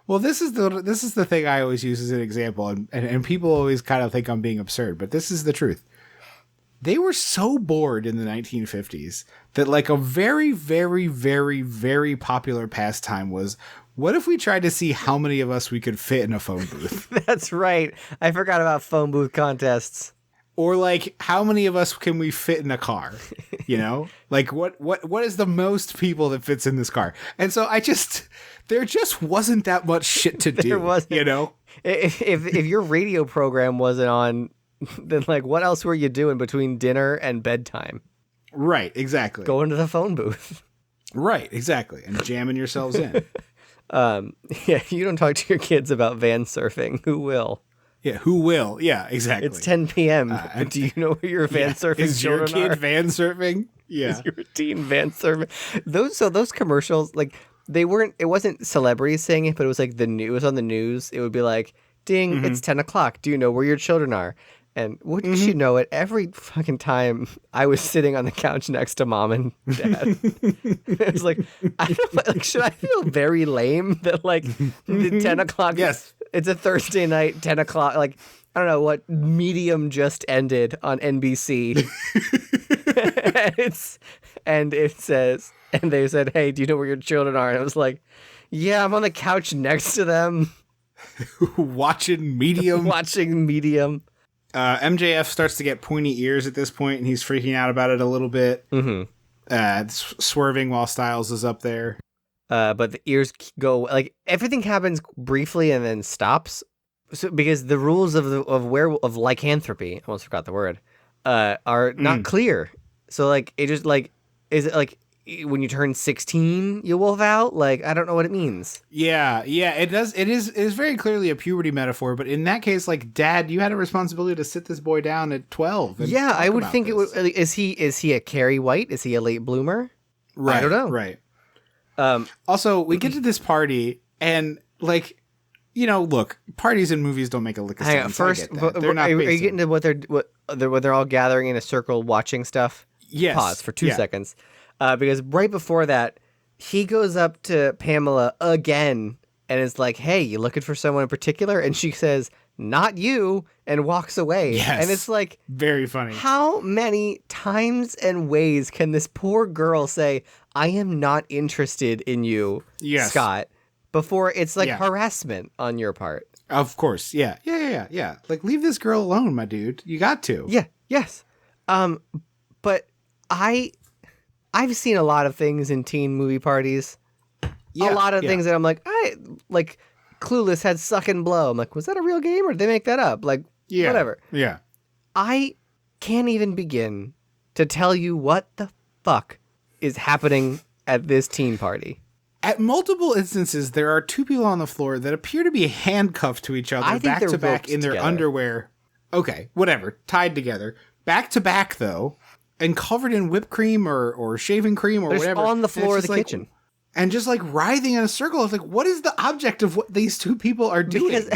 Well, this is the thing I always use as an example, and people always kind of think I'm being absurd, but this is the truth. They were so bored in the 1950s that like a very, very, very, very popular pastime was, what if we tried to see how many of us we could fit in a phone booth? That's right. I forgot about phone booth contests. Or like, how many of us can we fit in a car? You know, like what is the most people that fits in this car? And so there just wasn't that much shit to do. There wasn't. You know, if your radio program wasn't on, then like, what else were you doing between dinner and bedtime? Right. Exactly. Going to the phone booth. Right. Exactly. And jamming yourselves in. Yeah. You don't talk to your kids about van surfing. Who will? Yeah, who will? Yeah, exactly. It's 10 p.m. But do you know where your van surfing is your children kid are? van surfing? Yeah. Is your teen van surfing? Those commercials, like, it wasn't celebrities saying it, but it was like it was on the news. It would be like, ding, it's 10 o'clock. Do you know where your children are? And wouldn't you know it, every fucking time I was sitting on the couch next to mom and dad, it was like, I don't know, like, should I feel very lame that like the 10 o'clock? Yes. It's a Thursday night, 10 o'clock. Like, I don't know what Medium just ended on NBC. and it says, and they said, hey, do you know where your children are? And I was like, yeah, I'm on the couch next to them. Watching Medium. MJF starts to get pointy ears at this point, and he's freaking out about it a little bit. Swerving while Styles is up there. But the ears go, like, everything happens briefly and then stops. So, because the rules of lycanthropy, I almost forgot the word, are not clear. So, like, it just, like, is it like when you turn 16, you wolf out? Like, I don't know what it means. Yeah, it does. It is very clearly a puberty metaphor, but in that case, like, Dad, you had a responsibility to sit this boy down at 12. Yeah, I would think it would. Is he a Carrie White? Is he a late bloomer? Right. I don't know. Right. Also, we get to this party, and like, you know, look, parties and movies don't make a lick of sense. First, they're not. Are you getting to what they're all gathering in a circle watching stuff? Yes. Pause for 2 seconds. Because right before that, he goes up to Pamela again and is like, hey, you looking for someone in particular? And she says, not you, and walks away. Yes. And it's like, very funny. How many times and ways can this poor girl say, I am not interested in you, Scott, before it's like harassment on your part? Of course. Yeah. Like, leave this girl alone, my dude. You got to. Yeah. Yes. But I've seen a lot of things in teen movie parties. Yeah, a lot of things that I'm like, like Clueless had Suck and Blow. I'm like, was that a real game or did they make that up? Like, whatever. Yeah. I can't even begin to tell you what the fuck is happening at this teen party. At multiple instances, there are two people on the floor that appear to be handcuffed to each other back to back in their underwear. Okay, whatever. Tied together. Back to back, though, and covered in whipped cream or shaving cream or whatever. On the floor of the kitchen. And just like writhing in a circle. It's like, what is the object of what these two people are doing?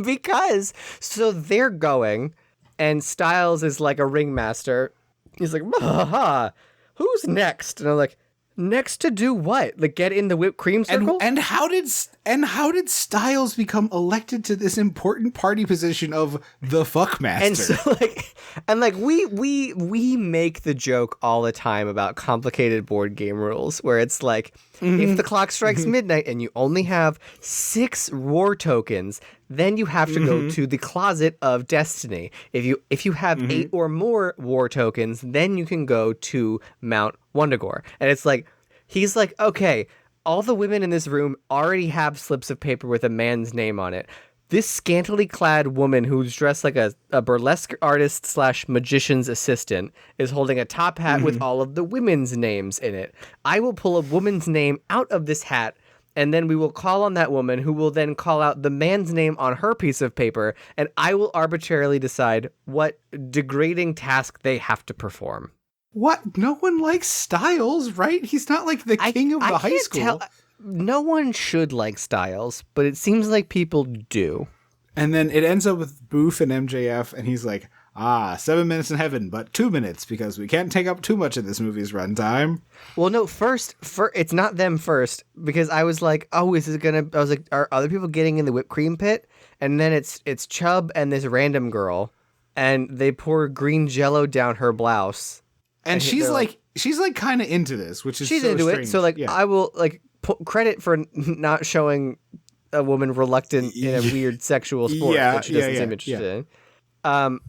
Because so they're going, and Styles is like a ringmaster. He's like, who's next? And I'm like, next to do what? Like get in the whipped cream circle? And how did Styles become elected to this important party position of the fuckmaster? And so we make the joke all the time about complicated board game rules where it's like if the clock strikes midnight and you only have 6 war tokens, then you have to go to the closet of destiny. If you have 8 or more war tokens, then you can go to Mount Wundagore. And it's like he's like, okay, all the women in this room already have slips of paper with a man's name on it. This scantily clad woman who's dressed like a burlesque artist / magician's assistant is holding a top hat with all of the women's names in it. I will pull a woman's name out of this hat, and then we will call on that woman who will then call out the man's name on her piece of paper, and I will arbitrarily decide what degrading task they have to perform. What? No one likes Styles, right? He's not like the king of the high school. No one should like Styles, but it seems like people do. And then it ends up with Boof and MJF, and he's like, 7 minutes in heaven, but 2 minutes, because we can't take up too much of this movie's runtime. Well, no, first, it's not them first, because I was like, I was like, are other people getting in the whipped cream pit? And then it's Chubb and this random girl, and they pour green Jell-O down her blouse. And she's like kind of into this, which is she's so into strange. it. So I will credit for not showing a woman reluctant in a weird sexual sport that she doesn't seem interested in.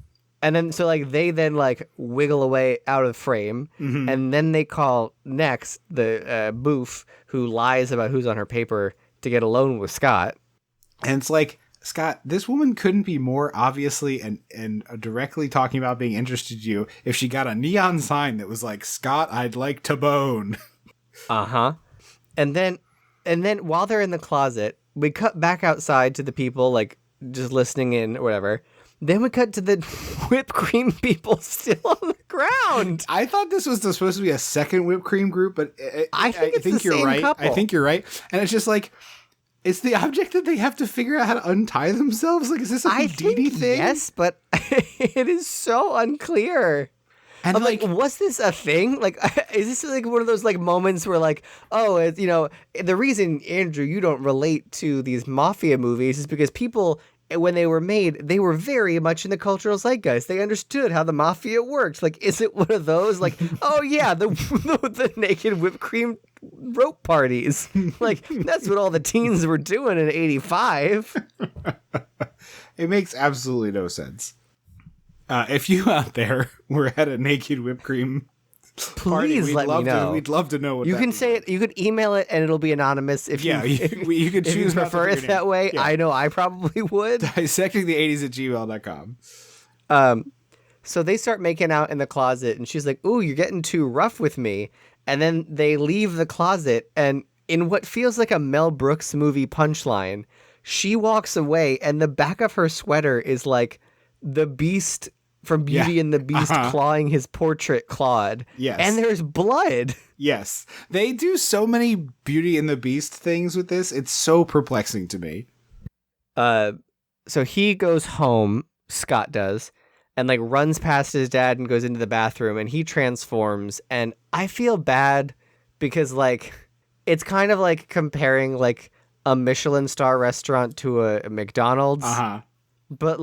And then so they then wiggle away out of frame, and then they call next the Boof, who lies about who's on her paper to get alone with Scott. And it's like, Scott, this woman couldn't be more obviously and directly talking about being interested in you if she got a neon sign that was like, Scott, I'd like to bone. Uh-huh. And then while they're in the closet, we cut back outside to the people just listening in or whatever. Then we cut to the whipped cream people still on the ground. I thought this was supposed to be a second whipped cream group, but I think you're right. Couple. I think you're right. And it's just like, it's the object that they have to figure out how to untie themselves. Like, is this a Houdini thing? Yes, but it is so unclear. And I'm like, was this a thing? Like, is this one of those moments where the reason, Andrew, you don't relate to these mafia movies is because people, when they were made, they were very much in the cultural zeitgeist. They understood how the mafia works. Like, is it one of those oh yeah, the naked whipped cream rope parties? That's what all the teens were doing in '85. It makes absolutely no sense. If you out there were at a naked whipped cream party, please let me know. We'd love to know what you can say it. You could email it, and it'll be anonymous. If you could choose. If you prefer it that way. Yeah. I know I probably would. dissectingthe80s@gmail.com. So they start making out in the closet, and she's like, "Ooh, you're getting too rough with me." And then they leave the closet, and in what feels like a Mel Brooks movie punchline, she walks away, and the back of her sweater is like the Beast from Beauty and the Beast clawing his portrait Claude. Yes. And there's blood. Yes. They do so many Beauty and the Beast things with this. It's so perplexing to me. So he goes home, Scott does, and runs past his dad and goes into the bathroom, and he transforms. And I feel bad because it's kind of like comparing a Michelin star restaurant to a McDonald's. But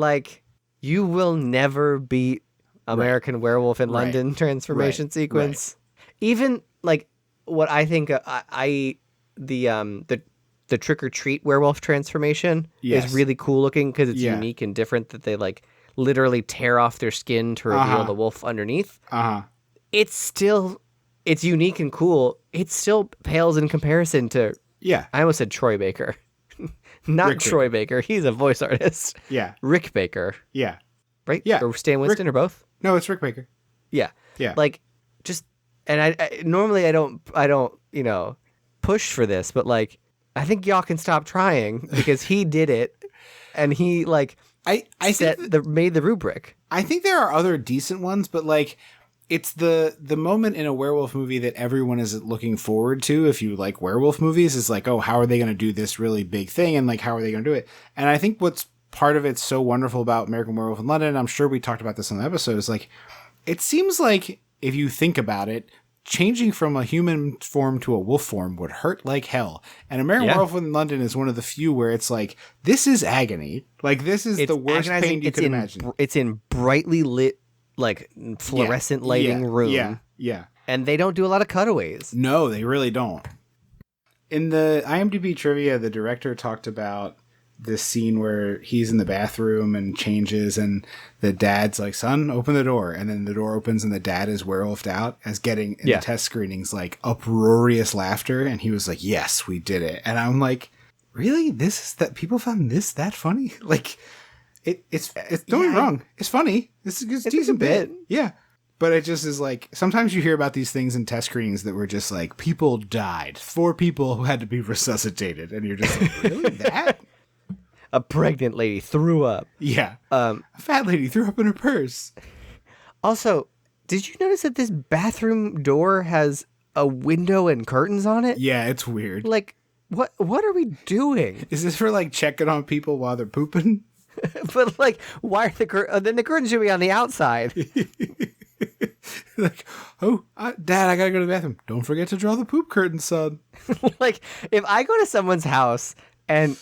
you will never beat American Werewolf in London transformation sequence. Right. Even what I think the Trick or Treat werewolf transformation is really cool looking because it's unique and different, that they literally tear off their skin to reveal the wolf underneath. It's still it's unique and cool. It still pales in comparison to. Yeah. I almost said Troy Baker. Not Rick Troy Baker. He's a voice artist. Yeah. Rick Baker. Yeah. Right? Yeah. Or Stan Winston or both? No, it's Rick Baker. Yeah. Yeah. Like, just, and I normally I don't, push for this, but like, I think y'all can stop trying because he did it and he like, I made the rubric. I think there are other decent ones, but like, it's the moment in a werewolf movie that everyone is looking forward to. If you like werewolf movies, is like, oh, how are they going to do this really big thing? And like, how are they going to do it? And I think what's part of it's so wonderful about American Werewolf in London, I'm sure we talked about this on the episode, is like, it seems like if you think about it, changing from a human form to a wolf form would hurt like hell. And American Werewolf in London is one of the few where it's like, this is agony. Like, this is the worst pain you could imagine. It's in brightly lit, like fluorescent lighting room. Yeah. And they don't do a lot of cutaways. No, they really don't. In the IMDb trivia, the director talked about this scene where he's in the bathroom and changes, and the dad's like, son, open the door. And then the door opens and the dad is werewolfed out, as getting in the test screenings like uproarious laughter. And he was like, yes, we did it. And I'm like, really? This is that people found this that funny? Like, it's don't get me wrong. It's funny. It's a decent bit. Yeah. But it just is like, sometimes you hear about these things in test screenings that were just like, people died. 4 people who had to be resuscitated. And you're just like, really? That? A pregnant lady threw up. Yeah. A fat lady threw up in her purse. Also, did you notice that this bathroom door has a window and curtains on it? Yeah, it's weird. Like, what are we doing? Is this for like checking on people while they're pooping? But like, why are the curtains? Then the curtains should be on the outside. Like, Dad, I gotta go to the bathroom. Don't forget to draw the poop curtain, son. Like, if I go to someone's house and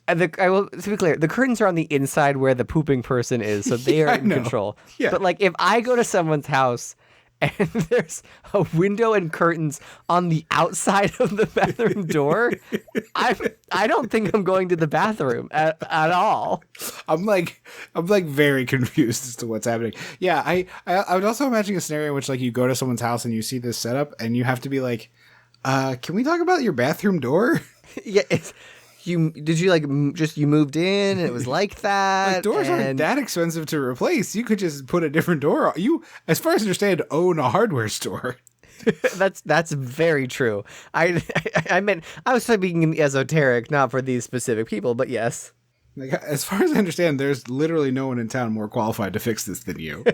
I will, to be clear, the curtains are on the inside where the pooping person is, so they are in control. Yeah. But like, if I go to someone's house and there's a window and curtains on the outside of the bathroom door, I don't think I'm going to the bathroom at all. I'm like very confused as to what's happening. Yeah, I would also imagine a scenario in which like you go to someone's house and you see this setup and you have to be like, can we talk about your bathroom door? Yeah, you moved in and it was like that. Like, doors aren't that expensive to replace. You could just put a different door on. You, as far as I understand, own a hardware store. That's very true. I meant I was being esoteric, not for these specific people, but yes. Like, as far as I understand, there's literally no one in town more qualified to fix this than you.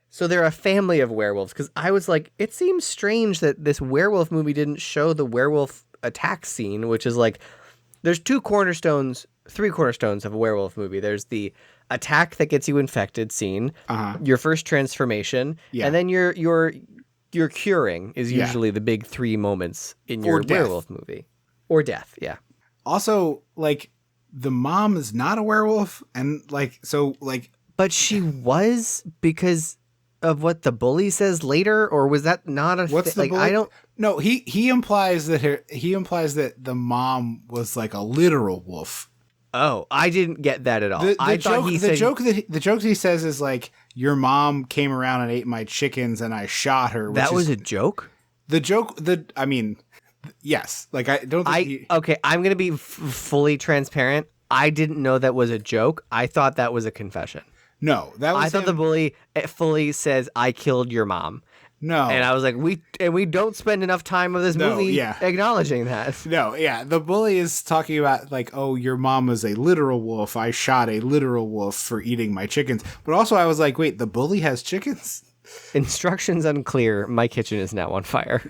So they're a family of werewolves, because I was like, it seems strange that this werewolf movie didn't show the werewolf attack scene, which is like, there's 3 cornerstones of a werewolf movie. There's the attack that gets you infected scene, your first transformation, and then your curing is usually the big 3 moments in your werewolf movie. Or death, yeah. Also, like, the mom is not a werewolf, and like, so like... But she was, because of what the bully says later, or was that not a What's the like, bully? I don't... No, he implies that the mom was like a literal wolf. Oh, I didn't get that at all. The joke that he says is like, your mom came around and ate my chickens and I shot her. That was a joke? I mean, yes. Like, I don't think okay, I'm going to be fully transparent. I didn't know that was a joke. I thought that was a confession. No, that was I thought the bully fully says, I killed your mom. No. And I was like, we don't spend enough time of this movie acknowledging that. No, yeah. The bully is talking about like, oh, your mom was a literal wolf. I shot a literal wolf for eating my chickens. But also I was like, wait, the bully has chickens? Instructions unclear. My kitchen is now on fire.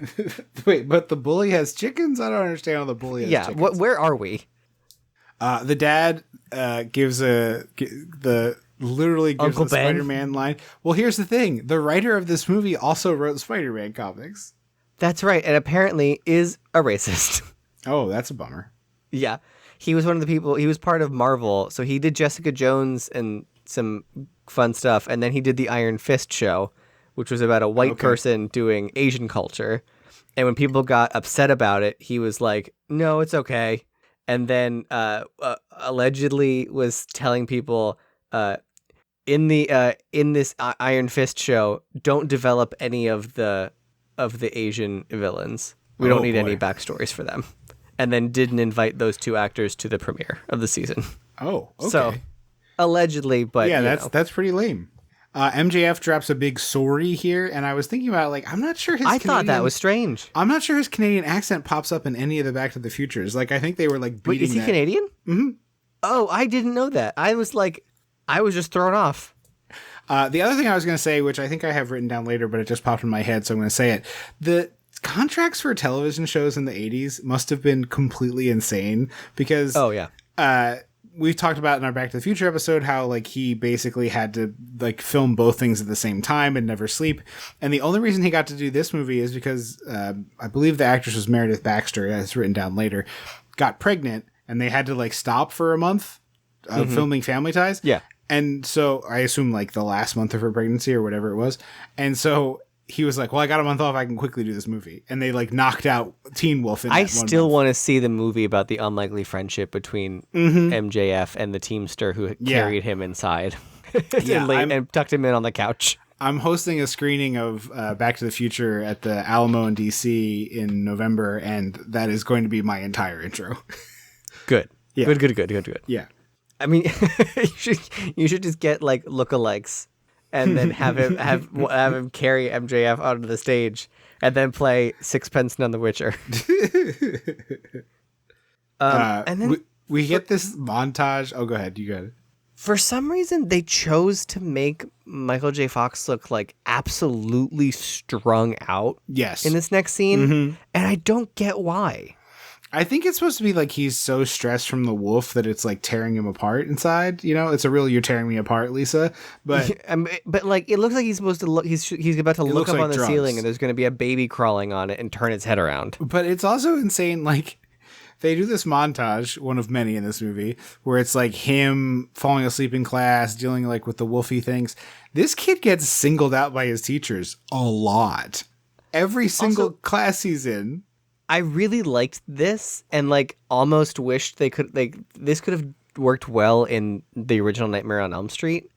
Wait, but the bully has chickens? I don't understand how the bully has chickens. Yeah, where are we? The dad literally gives Uncle the Ben? Spider-Man line. Well, here's the thing. The writer of this movie also wrote Spider-Man comics. That's right, and apparently is a racist. Oh, that's a bummer. Yeah. He was one of the people, he was part of Marvel, so he did Jessica Jones and some fun stuff, and then he did the Iron Fist show, which was about a white person doing Asian culture. And when people got upset about it, he was like, no, it's okay. And then allegedly was telling people, in this Iron Fist show, don't develop any of the of the Asian villains. We don't need any backstories for them. And then didn't invite those 2 actors to the premiere of the season. Oh, okay. So, allegedly, but yeah, that's pretty lame. MJF drops a big sorry here, and I was thinking about, like, I'm not sure I thought that was strange. I'm not sure his Canadian accent pops up in any of the Back to the Futures. Like, I think they were, like, beating Wait, is he that. Canadian? Mm-hmm. Oh, I didn't know that. I was just thrown off. The other thing I was going to say, which I think I have written down later, but it just popped in my head, so I'm going to say it. The contracts for television shows in the 80s must have been completely insane because... Oh, yeah. We've talked about in our Back to the Future episode how, like, he basically had to, like, film both things at the same time and never sleep. And the only reason he got to do this movie is because I believe the actress was Meredith Baxter, as written down later, got pregnant, and they had to, like, stop for a month filming Family Ties. Yeah. And so I assume, like, the last month of her pregnancy or whatever it was. And so he was like, well, I got a month off. I can quickly do this movie. And they, like, knocked out Teen Wolf in that I one still month. want to see the movie about the unlikely friendship between MJF and the Teamster who carried him inside and tucked him in on the couch. I'm hosting a screening of Back to the Future at the Alamo in DC in November, and that is going to be my entire intro. Good. Yeah. Good. Yeah. I mean, you should just get, like, lookalikes and then have him carry MJF onto the stage and then play Sixpence None the Witcher. And then we get this montage. Oh, go ahead. You got it. For some reason, they chose to make Michael J. Fox look, like, absolutely strung out. Yes. In this next scene, and I don't get why. I think it's supposed to be like he's so stressed from the wolf that it's like tearing him apart inside. You know, it's a real "you're tearing me apart," Lisa. But but like it looks like he's supposed to look. He's about to look up like on the drugs. ceiling, and there's going to be a baby crawling on it and turn its head around. But it's also insane. Like they do this montage, one of many in this movie, where it's like him falling asleep in class, dealing like with the wolfy things. This kid gets singled out by his teachers a lot. Every single class he's in. I really liked this and like almost wished this could have worked well in the original Nightmare on Elm Street,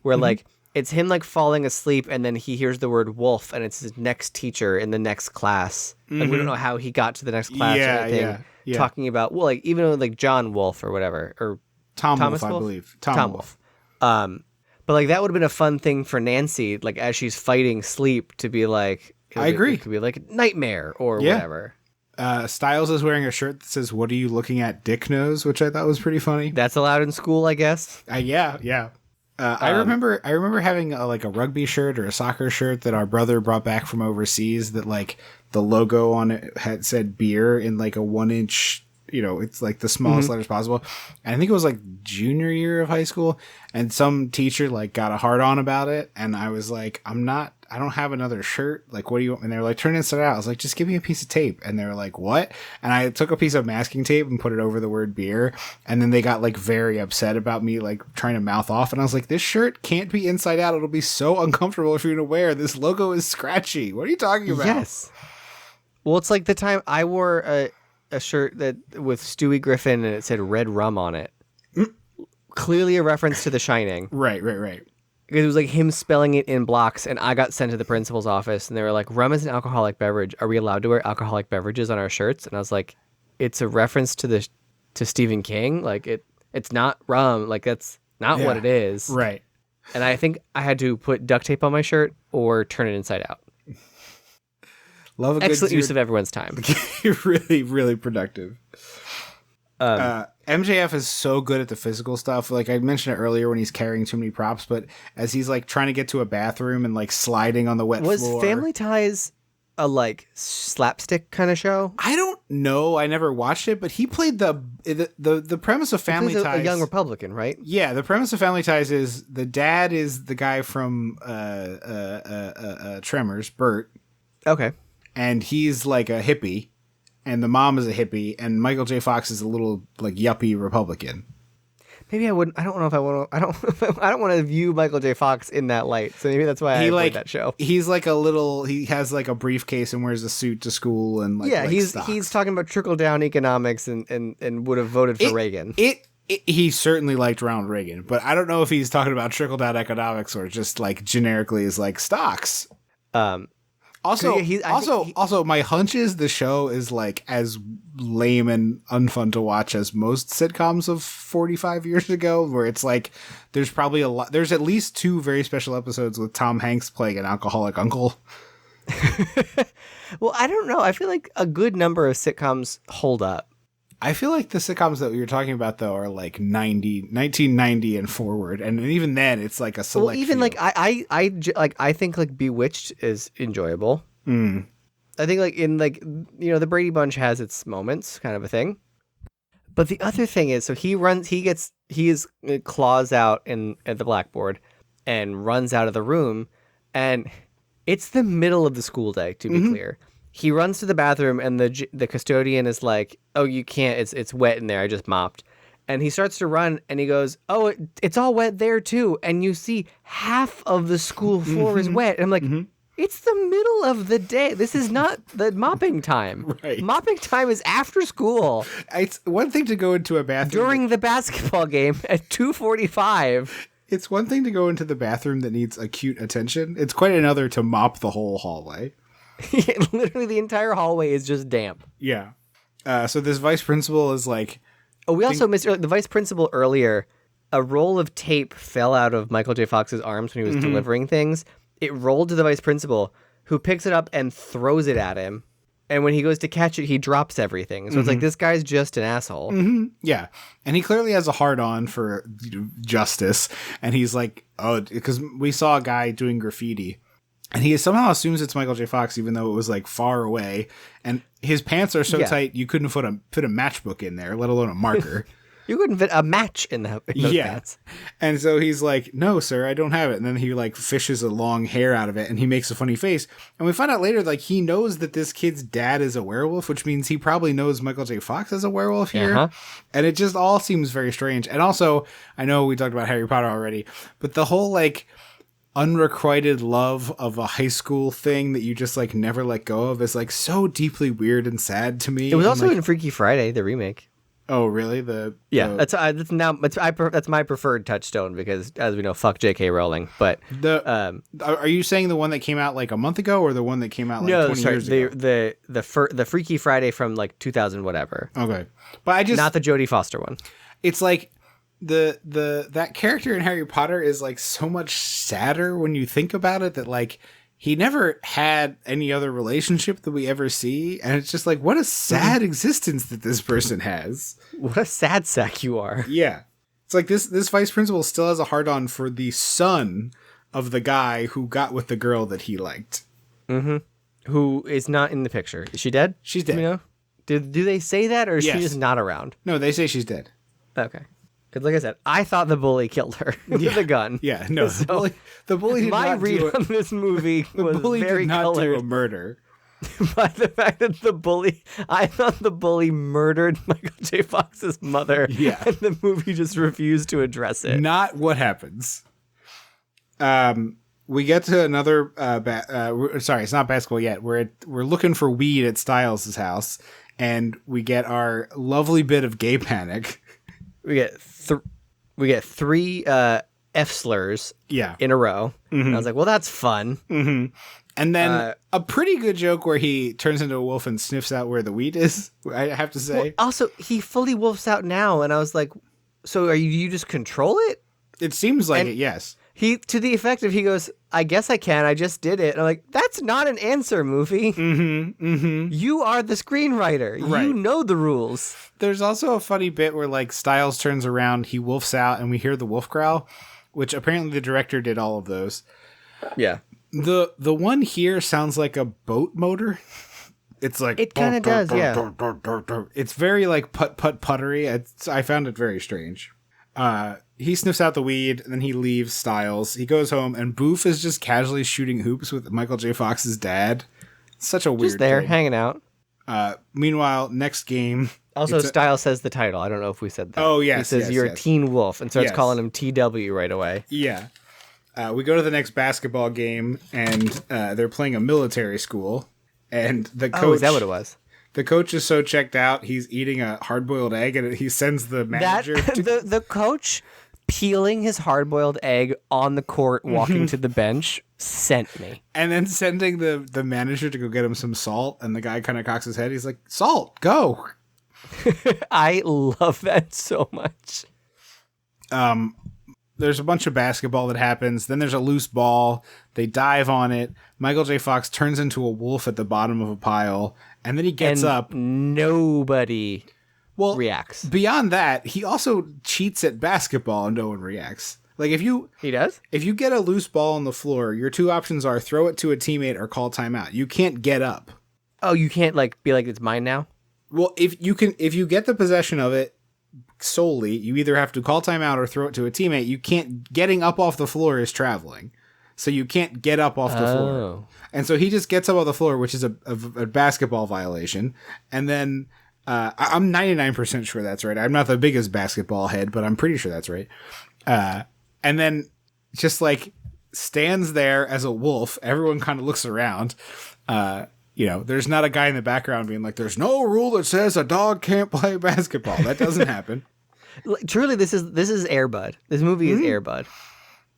where like it's him like falling asleep and then he hears the word wolf and it's his next teacher in the next class. Like we don't know how he got to the next class or anything. Yeah. Talking about like even though like John Wolfe or whatever or Thomas Wolfe, I believe. Tom Wolfe. But like that would have been a fun thing for Nancy, like as she's fighting sleep, to be like. I agree. It could be like nightmare or whatever. Styles is wearing a shirt that says, "What are you looking at, Dick Nose?" which I thought was pretty funny. That's allowed in school, I guess. Yeah. I remember having a rugby shirt or a soccer shirt that our brother brought back from overseas that like the logo on it had said beer in like a 1-inch, it's like the smallest letters possible. And I think it was like junior year of high school, and some teacher like got a hard on about it, and I was like, I don't have another shirt. Like, what do you want? And they were like, turn it inside out. I was like, just give me a piece of tape. And they were like, what? And I took a piece of masking tape and put it over the word beer. And then they got like very upset about me like trying to mouth off. And I was like, this shirt can't be inside out. It'll be so uncomfortable if you're going to wear. This logo is scratchy. What are you talking about? Yes. Well, it's like the time I wore a shirt that with Stewie Griffin and it said red rum on it. Clearly a reference to The Shining. Right. Because it was like him spelling it in blocks, and I got sent to the principal's office, and they were like, rum is an alcoholic beverage. Are we allowed to wear alcoholic beverages on our shirts? And I was like, it's a reference to Stephen King. Like, it's not rum. Like, that's not what it is. Right. And I think I had to put duct tape on my shirt or turn it inside out. Love a Excellent good use of everyone's time. You're really, really productive. MJF is so good at the physical stuff. Like I mentioned it earlier when he's carrying too many props, but as he's like trying to get to a bathroom and like sliding on the wet floor. Was Family Ties a like slapstick kind of show? I don't know. I never watched it, but he played the premise of Family Ties. A young Republican, right? Yeah, the premise of Family Ties is the dad is the guy from Tremors, Bert. Okay. And he's like a hippie. And the mom is a hippie, and Michael J. Fox is a little like yuppie Republican. Maybe I wouldn't. I don't know if I want to. I don't want to view Michael J. Fox in that light. So maybe that's why I avoid that show. He's like a little. He has like a briefcase and wears a suit to school and like. Yeah, stocks. he's talking about trickle down economics and would have voted for Reagan. He certainly liked Ronald Reagan, but I don't know if he's talking about trickle down economics or just like generically is like stocks. Also, He- also, my hunch is the show is like as lame and unfun to watch as most sitcoms of 45 years ago, where it's like there's probably there's at least 2 very special episodes with Tom Hanks playing an alcoholic uncle. Well, I don't know. I feel like a good number of sitcoms hold up. I feel like the sitcoms that you're talking about, though, are like 1990 and forward. And even then, it's like a select Well, even few. like I think like Bewitched is enjoyable. Mm. I think like in like, you know, the Brady Bunch has its moments, kind of a thing. But the other thing is, so he claws out at the blackboard and runs out of the room, and it's the middle of the school day, to be clear. He runs to the bathroom, and the custodian is like, "Oh, you can't. It's wet in there. I just mopped." And he starts to run, and he goes, "Oh, it's all wet there too." And you see half of the school floor is wet. And I'm like, it's the middle of the day. This is not the mopping time. Right. Mopping time is after school It's one thing to go into a bathroom during the basketball game at 2:45. It's one thing to go into the bathroom that needs acute attention. It's quite another to mop the whole hallway. Literally, the entire hallway is just damp. Yeah. So this vice principal is like, Oh, we also missed the vice principal earlier. A roll of tape fell out of Michael J. Fox's arms when he was delivering things. It rolled to the vice principal, who picks it up and throws it at him. And when he goes to catch it, he drops everything. So it's like, this guy's just an asshole. yeah. And he clearly has a hard-on for justice. And he's like, oh, because we saw a guy doing graffiti. And he somehow assumes it's Michael J. Fox, even though it was like far away. And his pants are so tight, you couldn't fit a matchbook in there, let alone a marker. You couldn't fit a match in those pants. And so he's like, no, sir, I don't have it. And then he like fishes a long hair out of it, and he makes a funny face. And we find out later, like, he knows that this kid's dad is a werewolf, which means he probably knows Michael J. Fox as a werewolf here. And it just all seems very strange. And also, I know we talked about Harry Potter already, but the whole like unrequited love of a high school thing that you just like never let go of is like so deeply weird and sad to me. It was also like, in Freaky Friday, the remake. Oh, really? That's my preferred touchstone because, as we know, fuck J.K. Rowling. But are you saying the one that came out like a month ago, or the one that came out like 20 years ago? The Freaky Friday from like 2000 whatever. Okay, but I just not the Jodie Foster one. It's like that character in Harry Potter is like so much sadder when you think about it, that like he never had any other relationship that we ever see, and it's just like, what a sad existence that this person has. What a sad sack you are. Yeah. It's like this vice principal still has a hard-on for the son of the guy who got with the girl that he liked. Who is not in the picture. Is she dead? She's dead. You know? Do they say that, or is Yes. she just not around? No, they say she's dead. Okay. Because like I said, I thought the bully killed her with a gun. Yeah, no. So, the bully did my not read do it. on this movie was The bully very did not colored do a murder. by the fact that I thought the bully murdered Michael J. Fox's mother. Yeah. And the movie just refused to address it. Not what happens. We get to another. Sorry, it's not basketball yet. We're looking for weed at Styles' house, and we get our lovely bit of gay panic. We get three F slurs in a row. And I was like, well, that's fun. And then a pretty good joke where he turns into a wolf and sniffs out where the weed is, I have to say. Well, also, he fully wolfs out now, and I was like, so you just control it? It seems like it, yes. He, to the effect of, he goes, I guess I can, I just did it. And I'm like, that's not an answer, movie. You are the screenwriter. Right. You know the rules. There's also a funny bit where like Styles turns around, he wolfs out, and we hear the wolf growl, which apparently the director did all of those. Yeah. The one here sounds like a boat motor. It's like It kind of does, yeah. It's very like puttery. I found it very strange. He sniffs out the weed, and then he leaves Styles. He goes home, and Boof is just casually shooting hoops with Michael J. Fox's dad. Such a weird Just there, thing. hanging out. Meanwhile, next game. Also, Styles says the title. I don't know if we said that. Oh, yes, He says, yes, you're yes. a teen wolf, and starts Yes. calling him TW right away. Yeah. We go to the next basketball game, and they're playing a military school. And the coach... Oh, is that what it was? The coach is so checked out, he's eating a hard-boiled egg, and he sends the manager... The coach peeling his hard-boiled egg on the court, walking to the bench, sent me. And then sending the manager to go get him some salt, and the guy kind of cocks his head. He's like, "Salt, go." I love that so much. There's a bunch of basketball that happens. Then there's a loose ball. They dive on it. Michael J. Fox turns into a wolf at the bottom of a pile, and then he gets up. Nobody reacts. Beyond that, he also cheats at basketball, and no one reacts. Like he does? If you get a loose ball on the floor, your two options are throw it to a teammate or call timeout. You can't get up. Oh, you can't be like, it's mine now? Well, if you get the possession of it solely, you either have to call timeout or throw it to a teammate. You can't. Getting up off the floor is traveling, so you can't get up off the floor. And so he just gets up off the floor, which is a basketball violation. And then I'm 99% sure that's right. I'm not the biggest basketball head, but I'm pretty sure that's right. And then just stands there as a wolf. Everyone kind of looks around. There's not a guy in the background being like, "There's no rule that says a dog can't play basketball." That doesn't happen. Truly, this is Air Bud. This movie is Air Bud.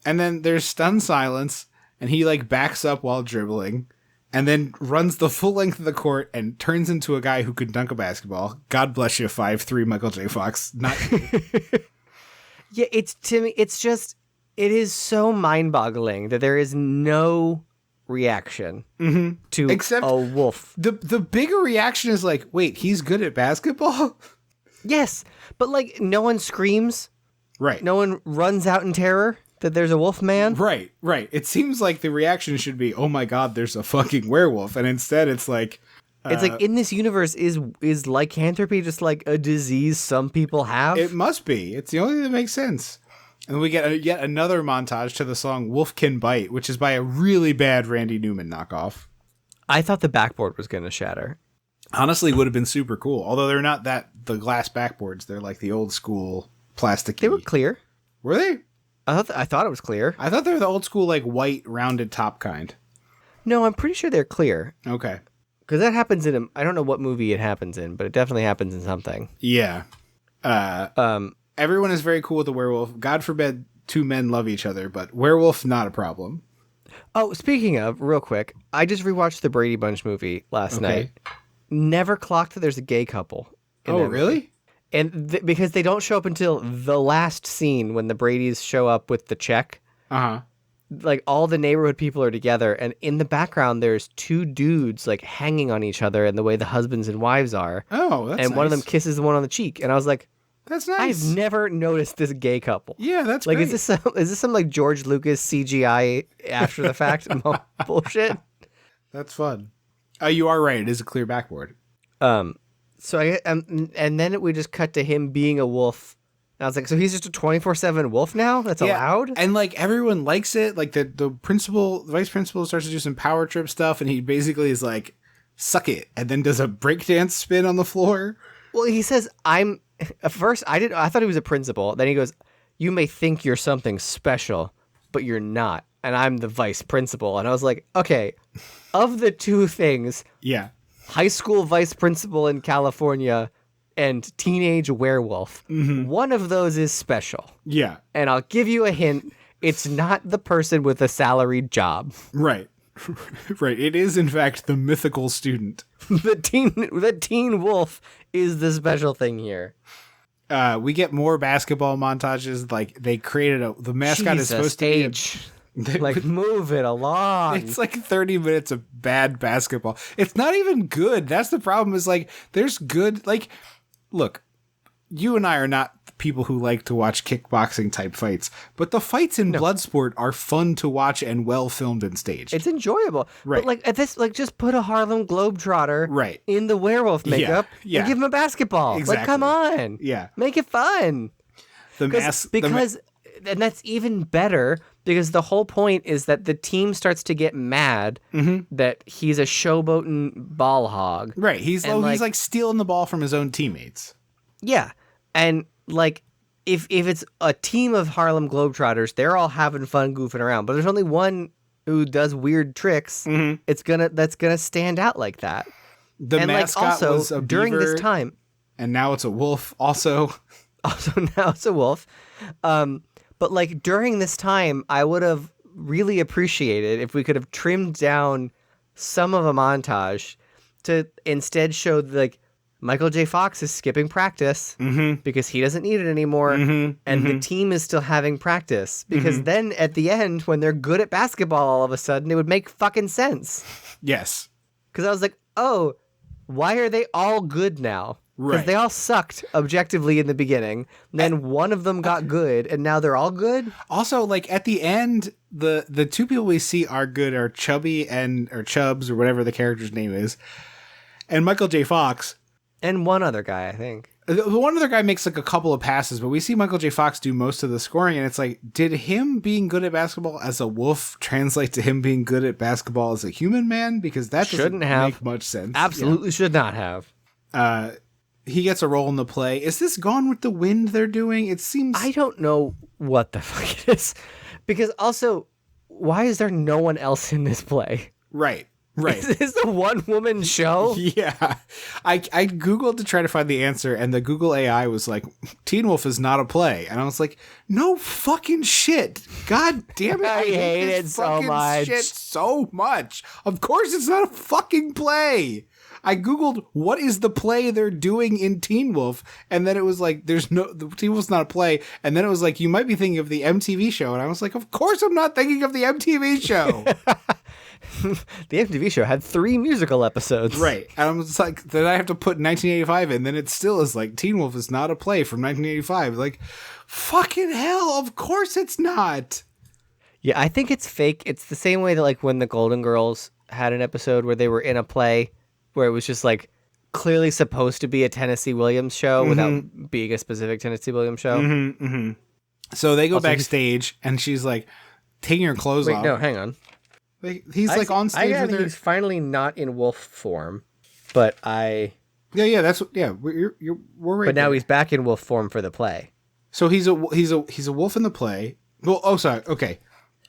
And then there's stunned silence, and he backs up while dribbling, and then runs the full length of the court and turns into a guy who could dunk a basketball. God bless you, 5'3" Michael J. Fox. Not. Yeah, it is so mind-boggling that there is no reaction to Except a wolf. The bigger reaction is wait, he's good at basketball? Yes, but no one screams. Right. No one runs out in terror that there's a wolf man. Right. It seems like the reaction should be, "Oh my God, there's a fucking werewolf," and instead it's it's in this universe, is lycanthropy just a disease some people have? It must be. It's the only thing that makes sense. And we get yet another montage to the song "Wolf Can Bite," which is by a really bad Randy Newman knockoff. I thought the backboard was going to shatter. Honestly, would have been super cool. Although they're not the glass backboards. They're the old school plastic. They were clear. Were they? I thought it was clear. I thought they were the old school white rounded top kind. No, I'm pretty sure they're clear. Okay. Because that happens in I don't know what movie it happens in, but it definitely happens in something. Yeah. Everyone is very cool with the werewolf. God forbid two men love each other, but werewolf, not a problem. Oh, speaking of, real quick, I just rewatched the Brady Bunch movie last night. Never clocked that there's a gay couple. Oh, really? And because they don't show up until the last scene when the Bradys show up with the check. Uh-huh. All the neighborhood people are together, and in the background there's two dudes hanging on each other and the way the husbands and wives are. Oh, that's and nice. one of them kisses the one on the cheek, and I was like, "That's nice. I've never noticed this gay couple." Yeah, that's great. Is this some George Lucas CGI after the fact bullshit? That's fun. You are right. It is a clear backboard. So and then we just cut to him being a wolf. And I was like, so he's just a 24/7 wolf now? That's allowed? And everyone likes it. The vice principal starts to do some power trip stuff, and he basically is like, "Suck it," and then does a breakdance spin on the floor. Well, he says, at first I thought he was a principal. Then he goes, "You may think you're something special, but you're not. And I'm the vice principal." And I was like, okay, of the two things, yeah, high school vice principal in California and teenage werewolf, one of those is special. Yeah. And I'll give you a hint. It's not the person with a salaried job. Right. Right. It is, in fact, the mythical student. The teen wolf is the special thing here. We get more basketball montages. They created the mascot is supposed to be move it along. It's 30 minutes of bad basketball. It's not even good. That's the problem. Is there's good. Look, you and I are not people who like to watch kickboxing type fights, but the fights in Bloodsport are fun to watch and well filmed and staged. It's enjoyable. Right. But at this, just put a Harlem Globetrotter right in the werewolf makeup and give him a basketball. Exactly. Come on. Yeah. Make it fun. And that's even better because the whole point is that the team starts to get mad that he's a showboating ball hog. Right. He's stealing the ball from his own teammates. Yeah. And if it's a team of Harlem Globetrotters, they're all having fun goofing around, but there's only one who does weird tricks. That's gonna stand out like that. The mascot was a beaver, during this time, and now it's a wolf. Also now it's a wolf. But like during this time, I would have really appreciated if we could have trimmed down some of a montage to instead show like Michael J. Fox is skipping practice because he doesn't need it anymore, and the team is still having practice. Because then at the end, when they're good at basketball all of a sudden, it would make fucking sense. Yes. Because I was like, oh, why are they all good now? Because Right. they all sucked objectively in the beginning. Then one of them got good, and now they're all good? Also, like at the end, the two people we see are good are Chubby or Chubbs or whatever the character's name is, and Michael J. Fox. And one other guy, I think. The one other guy makes like a couple of passes, but we see Michael J. Fox do most of the scoring, and it's like, did him being good at basketball as a wolf translate to him being good at basketball as a human man? Because that doesn't make much sense. Absolutely should not have. He gets a role in the play. Is this Gone with the Wind they're doing? It seems... I don't know what the fuck it is. Because also, why is there no one else in this play? Right. Is this a one-woman show? Yeah. I Googled to try to find the answer, and the Google AI was like, Teen Wolf is not a play. And I was like, no fucking shit. God damn it. I hate it this so fucking much. shit so much. Of course it's not a fucking play. I Googled what is the play they're doing in Teen Wolf, and then it was like, the Teen Wolf's not a play. And then it was like, you might be thinking of the MTV show. And I was like, of course I'm not thinking of the MTV show. The MTV show had 3 musical episodes. Right. And I was like, then I have to put 1985 in, then it still is like, Teen Wolf is not a play from 1985. Like, fucking hell, of course it's not. Yeah, I think it's fake. It's the same way that like when the Golden Girls had an episode where they were in a play where it was just like clearly supposed to be a Tennessee Williams show without being a specific Tennessee Williams show. So they go backstage, and she's like taking her clothes off. Wait, no, hang on. He's like on stage with her. He's finally not in wolf form, but Yeah, that's we're right. But now there. he's back in wolf form for the play. So he's a wolf in the play. Well, oh sorry, okay.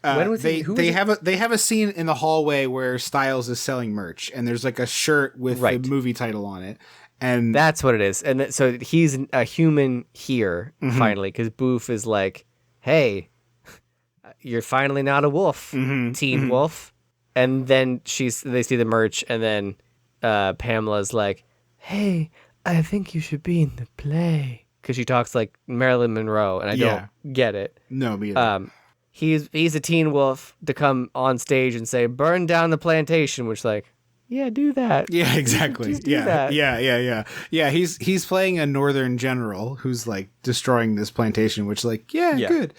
When was they have a scene in the hallway where Styles is selling merch, and there's like a shirt with the movie title on it, and that's what it is. And so he's a human here finally, because Boof is like, "Hey, you're finally not a wolf, Teen Wolf." And then they see the merch, and then Pamela's like, "Hey, I think you should be in the play," because she talks like Marilyn Monroe, and I don't get it. No, me either. He's a teen wolf to come on stage and say, "Burn down the plantation," which like, yeah, do that. Yeah, exactly. Just do that. Yeah. He's playing a northern general who's like destroying this plantation, which like, good.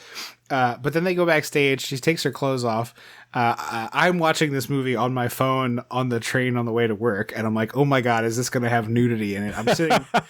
But then they go backstage. She takes her clothes off. I'm watching this movie on my phone on the train on the way to work, and I'm like, oh my god, is this going to have nudity in it?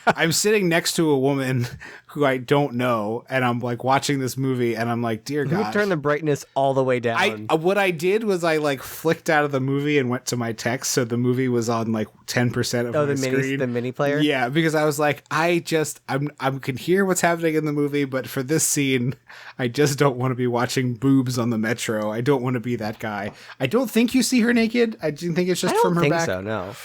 I'm sitting next to a woman who I don't know, and I'm like watching this movie, and I'm like, dear God. Turn the brightness all the way down. What I did was I like flicked out of the movie and went to my text, so the movie was on like 10% of my screen. The mini player? Yeah, because I was like, I can hear what's happening in the movie, but for this scene, I just don't want to be watching boobs on the metro. I don't want to be that guy. I don't think you see her naked. I do think it's just from her back. I don't think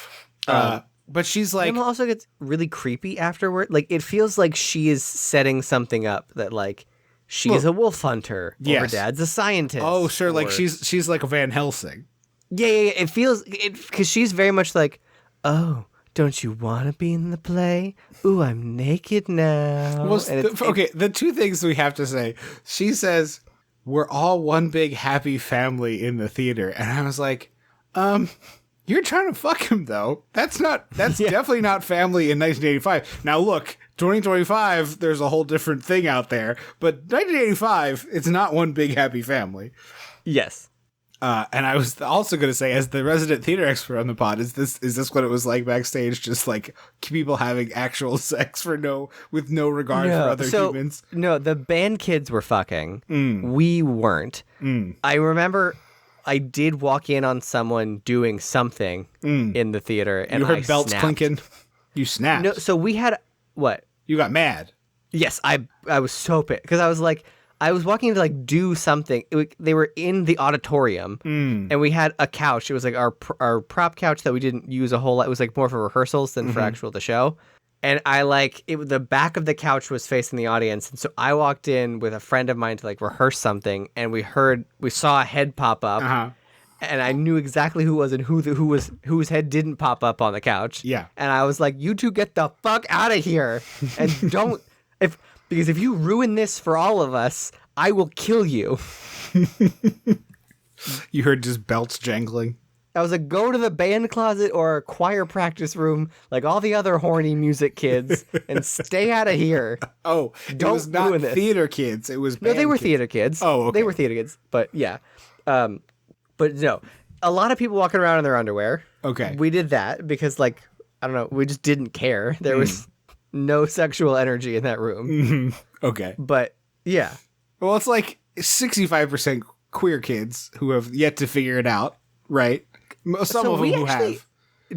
so, no. But she's like... Emma also gets really creepy afterward. Like, it feels like she is setting something up that, like, she's a wolf hunter. Or her dad's a scientist. Oh, sure. Like, she's like a Van Helsing. Yeah. It feels... Because she's very much like, oh, don't you want to be in the play? Ooh, I'm naked now. Well, the two things we have to say. She says, we're all one big happy family in the theater. And I was like, you're trying to fuck him, though. That's definitely not family in 1985. Now, look, 2025, there's a whole different thing out there. But 1985, it's not one big happy family. Yes. And I was also going to say, as the resident theater expert on the pod, is this what it was like backstage? Just like people having actual sex with no regard for other humans? No, the band kids were fucking. We weren't. I remember I did walk in on someone doing something in the theater, and you heard belts snapped. clinking. You snapped. No, so we had what? You got mad. Yes, I was so pissed because I was like. I was walking to like do something. They were in the auditorium, and we had a couch. It was like our prop couch that we didn't use a whole lot. It was like more for rehearsals than for the show. And the back of the couch was facing the audience. And so I walked in with a friend of mine to like rehearse something. And we saw a head pop up. Uh-huh. And I knew exactly who it was and whose head didn't pop up on the couch. Yeah. And I was like, you two get the fuck out of here. And because if you ruin this for all of us, I will kill you. You heard just belts jangling. I was like, go to the band closet or choir practice room like all the other horny music kids and stay out of here. Oh, it was not theater kids. It was band they were kids. Theater kids. Oh, okay. They were theater kids. But yeah. But no, a lot of people walking around in their underwear. Okay. We did that because I don't know, we just didn't care. There was no sexual energy in that room. Mm-hmm. Okay. But yeah. Well, it's like 65% queer kids who have yet to figure it out, right? Some of them who have.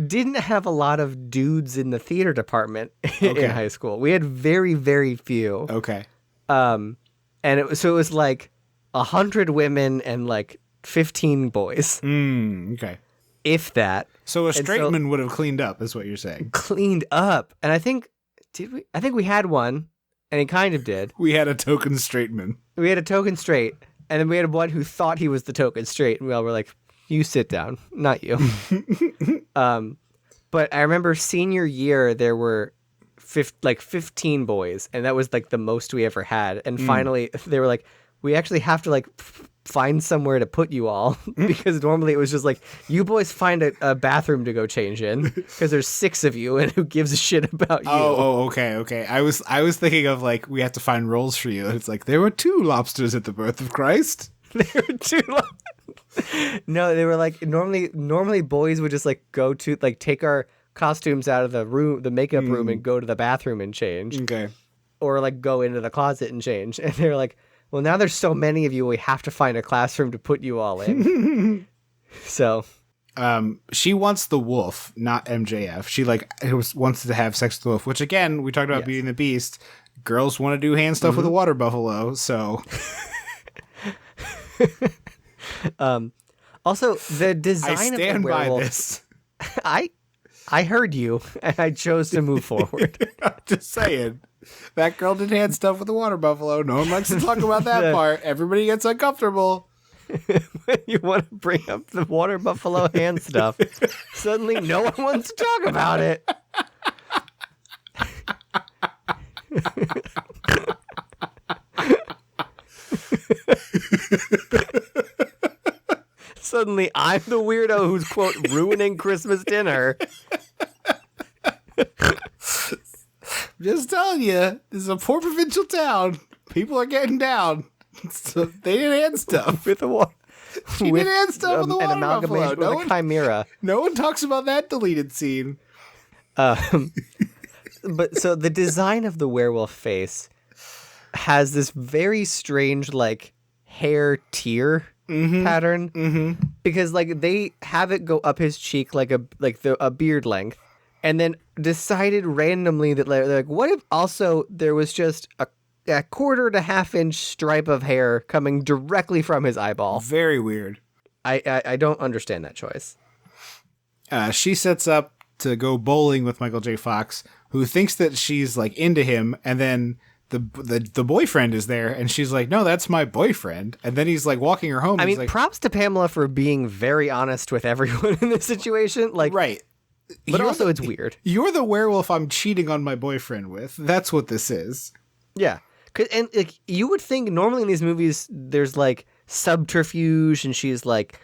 Didn't have a lot of dudes in the theater department in high school. We had very, very few. Okay. And it was like 100 women and like 15 boys. Okay. If that. So a straight man would have cleaned up, is what you're saying. Cleaned up. And I think we had one, and he kind of did. We had a token straight man. We had a token straight, and then we had one who thought he was the token straight, and we all were like, you sit down, not you. But I remember senior year, there were 15 boys, and that was like the most we ever had. And finally, they were like, we actually have to like find somewhere to put you all, because normally it was just like, you boys find a bathroom to go change in, because there's 6 of you, and who gives a shit about you? Oh, okay. I was thinking of like, we have to find roles for you, and it's like, there were 2 lobsters at the birth of Christ. There were 2 lobsters. No, they were like, normally boys would just like go to like take our costumes out of the room, the makeup room, and go to the bathroom and change. Okay. Or like go into the closet and change. And they're like, well, now there's so many of you, we have to find a classroom to put you all in. So. She wants the wolf, not MJF. She wants to have sex with the wolf, which again, we talked about Beauty and the Beast. Girls want to do hand stuff with a water buffalo, so. Also, the design of the werewolf. I stand by this. I heard you, and I chose to move forward. I'm just saying. That girl did hand stuff with the water buffalo. No one likes to talk about that part. Everybody gets uncomfortable. When you want to bring up the water buffalo hand stuff, suddenly no one wants to talk about it. Suddenly I'm the weirdo who's, quote, ruining Christmas dinner. Just telling you, this is a poor provincial town. People are getting down. So they did hand stuff. With the water. She did hand stuff with the water buffalo. With a chimera. No one talks about that deleted scene. But so the design of the werewolf face has this very strange, like, hair tear pattern, because like they have it go up his cheek like a beard length, and then decided randomly that like what if also there was just a quarter to half-inch stripe of hair coming directly from his eyeball. Very weird. I don't understand that choice. She sets up to go bowling with Michael J. Fox, who thinks that she's like into him, and then the boyfriend is there, and she's like, no, that's my boyfriend. And then he's like walking her home. I mean, like, props to Pamela for being very honest with everyone in this situation. Like, right. But also it's weird. You're the werewolf I'm cheating on my boyfriend with. That's what this is. Yeah. And like, you would think normally in these movies, there's like subterfuge and she's like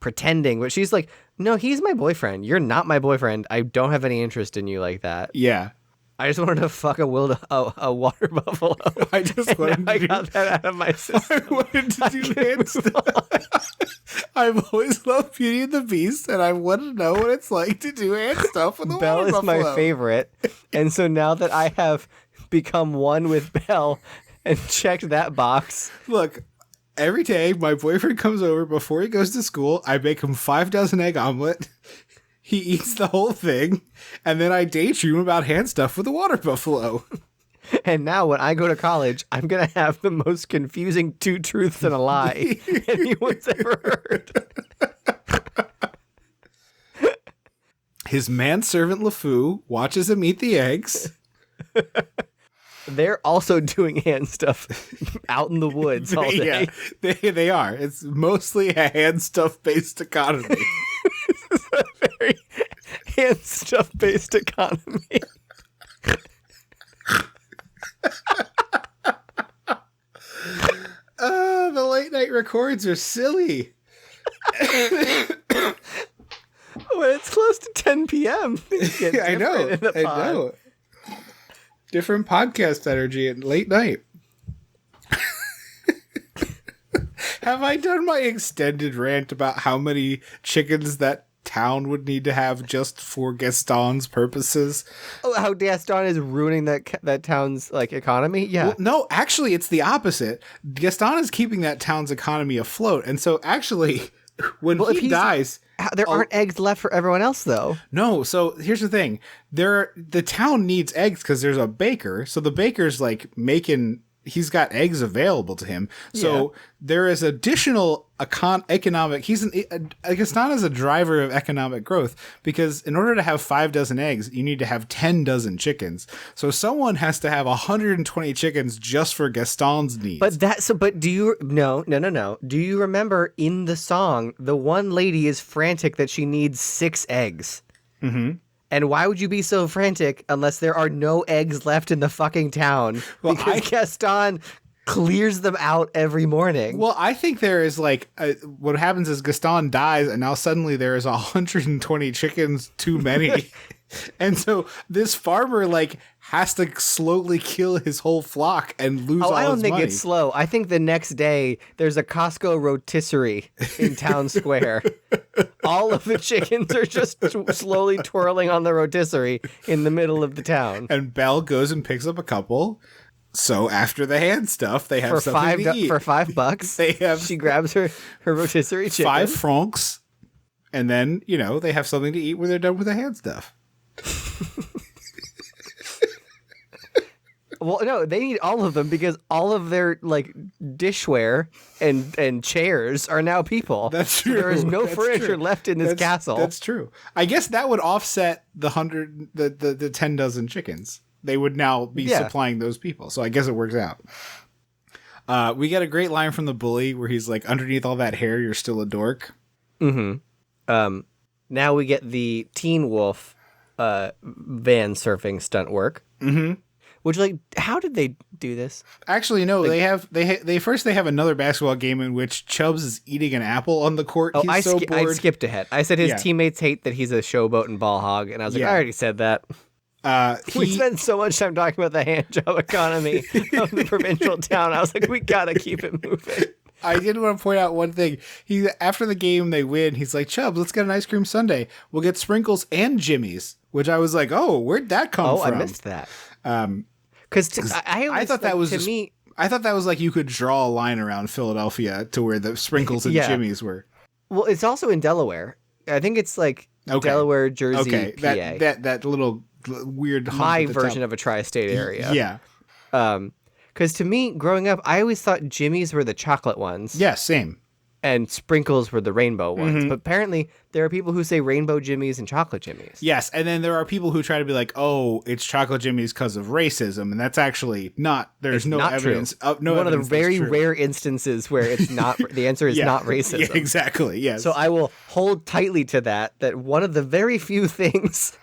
pretending, but she's like, no, he's my boyfriend. You're not my boyfriend. I don't have any interest in you like that. Yeah. I just wanted to fuck a water buffalo. I just wanted I got that out of my system. I wanted to do hand stuff. I've always loved Beauty and the Beast, and I want to know what it's like to do hand stuff with a Belle water is buffalo. my favorite. And so now that I have become one with Belle and checked that box. Look, every day my boyfriend comes over before he goes to school. I make him 5 dozen egg omelet. He eats the whole thing, and then I daydream about hand stuff with a water buffalo. And now when I go to college, I'm going to have the most confusing 2 truths and a lie anyone's ever heard. His manservant LeFou watches him eat the eggs. They're also doing hand stuff out in the woods all day. Yeah, they are. It's mostly a hand stuff based economy. This is a very hand stuff based economy. Oh, the late night records are silly. When it's close to 10 p.m. I know. Different podcast energy at late night. Have I done my extended rant about how many chickens that town would need to have just for Gaston's purposes? Oh, how Gaston is ruining that town's like economy? Yeah. Well, no, actually, it's the opposite. Gaston is keeping that town's economy afloat, and so actually, when he dies, there aren't eggs left for everyone else, though. No, so here's the thing: the town needs eggs because there's a baker. So the baker's like making. He's got eggs available to him. So there is additional economic. Gaston is a driver of economic growth because in order to have 5 dozen eggs, you need to have 10 dozen chickens. So someone has to have 120 chickens just for Gaston's needs. But do you no. Do you remember in the song the one lady is frantic that she needs 6 eggs? Mm-hmm. And why would you be so frantic unless there are no eggs left in the fucking town? Well, because Gaston clears them out every morning. Well, I think there is what happens is Gaston dies and now suddenly there is 120 chickens too many. And so this farmer has to slowly kill his whole flock and lose all his money. I don't think it's slow. I think the next day there's a Costco rotisserie in town square. All of the chickens are just slowly twirling on the rotisserie in the middle of the town. And Belle goes and picks up a couple. So after the hand stuff, they have something to eat. For $5, she grabs her rotisserie chicken. 5 francs. And then, they have something to eat when they're done with the hand stuff. Well, no, they need all of them because all of their dishware and chairs are now people. That's true. So there is no furniture left in this castle. That's true. I guess that would offset the 10 dozen chickens. They would now be supplying those people. So I guess it works out. We get a great line from the bully where he's like, underneath all that hair, you're still a dork. Mm-hmm. Now we get the Teen Wolf van surfing stunt work. Mm-hmm. Which, how did they do this? Actually, no. They have another basketball game in which Chubbs is eating an apple on the court. He's so bored. I skipped ahead. I said his teammates hate that he's a showboat and ball hog, and I was like, I already said that. We spent so much time talking about the hand job economy of the provincial town. I was like, we gotta keep it moving. I did want to point out one thing. After the game, they win. He's like, Chubbs, let's get an ice cream sundae. We'll get sprinkles and Jimmy's, which I was like, oh, where'd that come from? Oh, I missed that. Because I thought that was I thought that was like you could draw a line around Philadelphia to where the sprinkles and Jimmy's were. Well, it's also in Delaware. I think it's Delaware, Jersey, PA. That little weird hump my version of a tri-state area. Yeah. Because to me, growing up, I always thought Jimmy's were the chocolate ones. Yeah, same. And sprinkles were the rainbow ones. Mm-hmm. But apparently, there are people who say rainbow Jimmy's and chocolate Jimmy's. Yes, and then there are people who try to be like, oh, it's chocolate Jimmy's because of racism. And that's actually not, there's no evidence. One of the very rare instances where it's not, the answer is not racism. Yeah, exactly, yes. So I will hold tightly to that one of the very few things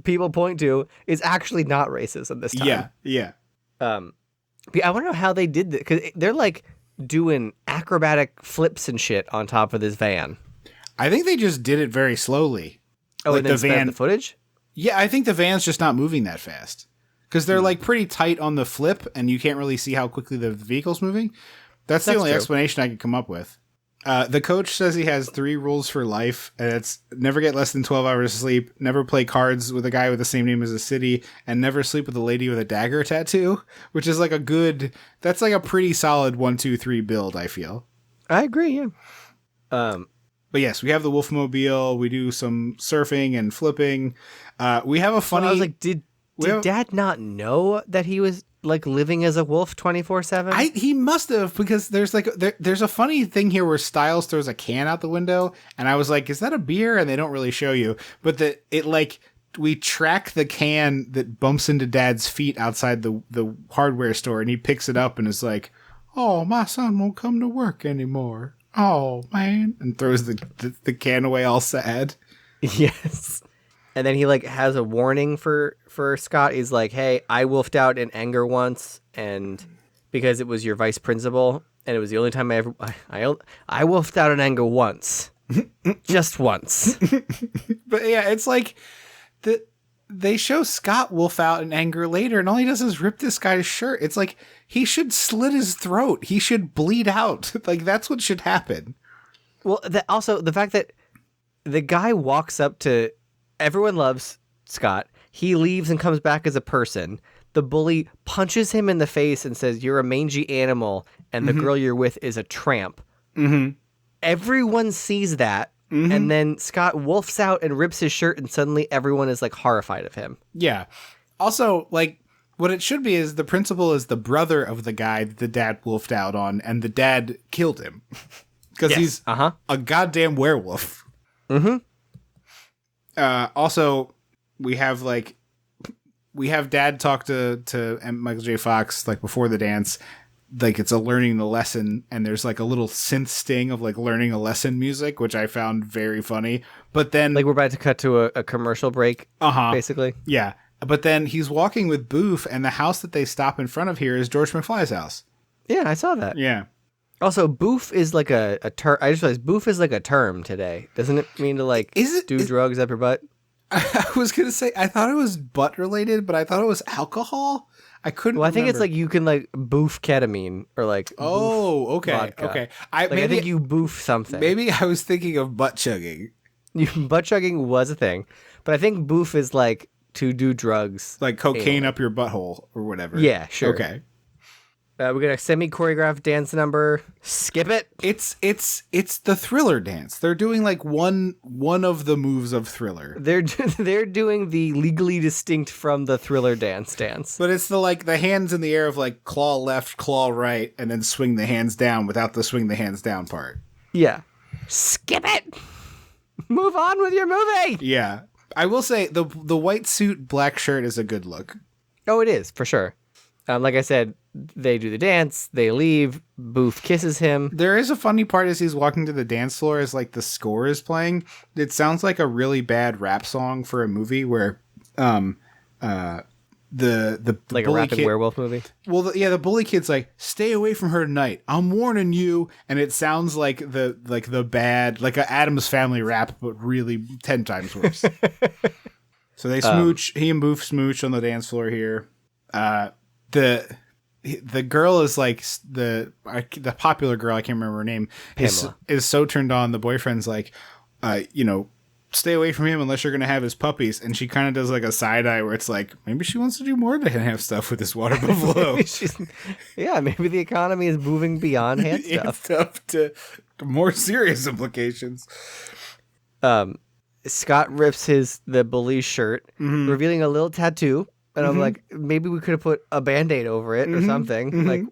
people point to is actually not racism this time. Yeah. I want to know how they did this, because they're doing acrobatic flips and shit on top of this van. I think they just did it very slowly. Oh, and then the van, the footage? Yeah, I think the van's just not moving that fast. Because they're pretty tight on the flip, and you can't really see how quickly the vehicle's moving. That's the only explanation I could come up with. The coach says he has 3 rules for life, and it's never get less than 12 hours of sleep, never play cards with a guy with the same name as a city, and never sleep with a lady with a dagger tattoo, which is that's a pretty solid 1, 2, 3 build, I feel. I agree, yeah. But yes, we have the Wolfmobile, we do some surfing and flipping. We have a funny... I was like, did Dad not know that he was like living as a wolf 24/7? He must have, because there's like there's a funny thing here where Styles throws a can out the window, and I was like, is that a beer? And they don't really show you, but we track the can that bumps into Dad's feet outside the hardware store, and he picks it up and is like, oh, my son won't come to work anymore. Oh, man. And throws the can away all sad. Yes. And then he like has a warning for Scott. He's like, hey, I wolfed out in anger once, and because it was your vice principal, and it was the only time I wolfed out in anger once. Just once. But yeah, it's like they show Scott wolf out in anger later, and all he does is rip this guy's shirt. It's like he should slit his throat. He should bleed out. Like, that's what should happen. Well, also the fact that the guy walks up to everyone loves Scott. He leaves and comes back as a person. The bully punches him in the face and says, "You're a mangy animal, and the girl you're with is a tramp." Mm-hmm. Everyone sees that. Mm-hmm. And then Scott wolfs out and rips his shirt, and suddenly everyone is like horrified of him. Yeah. Also, like, what it should be is the principal is the brother of the guy that the dad wolfed out on, and the dad killed him. Because he's a goddamn werewolf. Mm-hmm. Also, we have Dad talk to Michael J. Fox, like, before the dance. Like, it's a learning the lesson, and there's like a little synth sting of like learning a lesson music, which I found very funny. But then, like, we're about to cut to a commercial break, basically. Yeah. But then he's walking with Boof, and the house that they stop in front of here is George McFly's house. Yeah, I saw that. Yeah. Also, Boof is like a term. I just realized Boof is like a term today. Doesn't it mean to like do drugs up your butt? I was going to say, I thought it was butt related, but I thought it was alcohol. I couldn't. Well, I think it's like you can like boof ketamine or like. Oh, okay, vodka. Okay. I think you boof something. Maybe I was thinking of butt chugging. Butt chugging was a thing, but I think boof is like to do drugs, like cocaine up your butthole or whatever. Yeah, sure. Okay. We got a semi-choreographed dance number. Skip it. It's the Thriller dance. They're doing like one of the moves of Thriller. They're doing the legally distinct from the Thriller dance. But it's the hands in the air of like claw left, claw right, and then swing the hands down without the swing the hands down part. Yeah. Skip it. Move on with your movie. Yeah. I will say the white suit, black shirt is a good look. Oh, it is for sure. Like I said, they do the dance, they leave, Boof kisses him. There is a funny part as he's walking to the dance floor as like the score is playing. It sounds like a really bad rap song for a movie where the like a rapping werewolf movie. Well, the bully kid's like, "Stay away from her tonight. I'm warning you." And it sounds like the bad, like a Addams Family rap, but really 10 times worse. So they smooch. He and Boof smooch on the dance floor here. The girl is like the popular girl, I can't remember her name, is so turned on. The boyfriend's like, stay away from him unless you're going to have his puppies. And she kind of does like a side eye where it's like, maybe she wants to do more than have stuff with this water buffalo. Maybe the economy is moving beyond hand stuff to more serious implications. Scott rips the bully's shirt, revealing a little tattoo. And I'm like, maybe we could have put a Band-Aid over it or something. Like,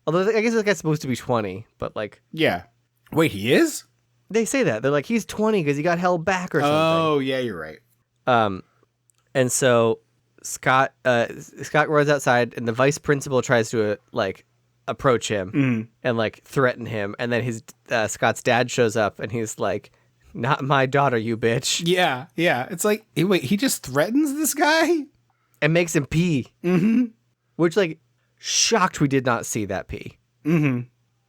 although I guess this guy's supposed to be 20, but like, yeah. Wait, he is? They say that. They're like, he's 20 because he got held back or something. Oh, yeah, you're right. And so Scott runs outside, and the vice principal tries to like approach him and like threaten him, and then his Scott's dad shows up, and he's like, "Not my daughter, you bitch." Yeah, yeah. It's like, wait, he just threatens this guy? And makes him pee. Mm-hmm. Which, like, shocked we did not see that pee. Mm-hmm.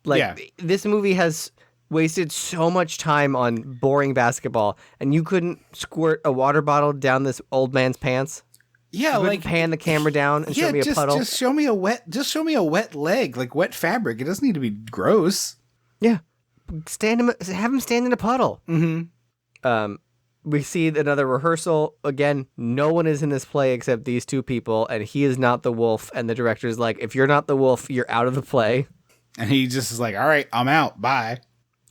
Like, this movie has wasted so much time on boring basketball, and you couldn't squirt a water bottle down this old man's pants? Yeah, like, pan the camera down and show me a puddle. Just show me a wet leg, like wet fabric. It doesn't need to be gross. Yeah. Have him stand in a puddle. Mm-hmm. We see another rehearsal. Again, no one is in this play except these two people, and he is not the wolf. And the director's like, if you're not the wolf, you're out of the play. And he just is like, all right, I'm out. Bye.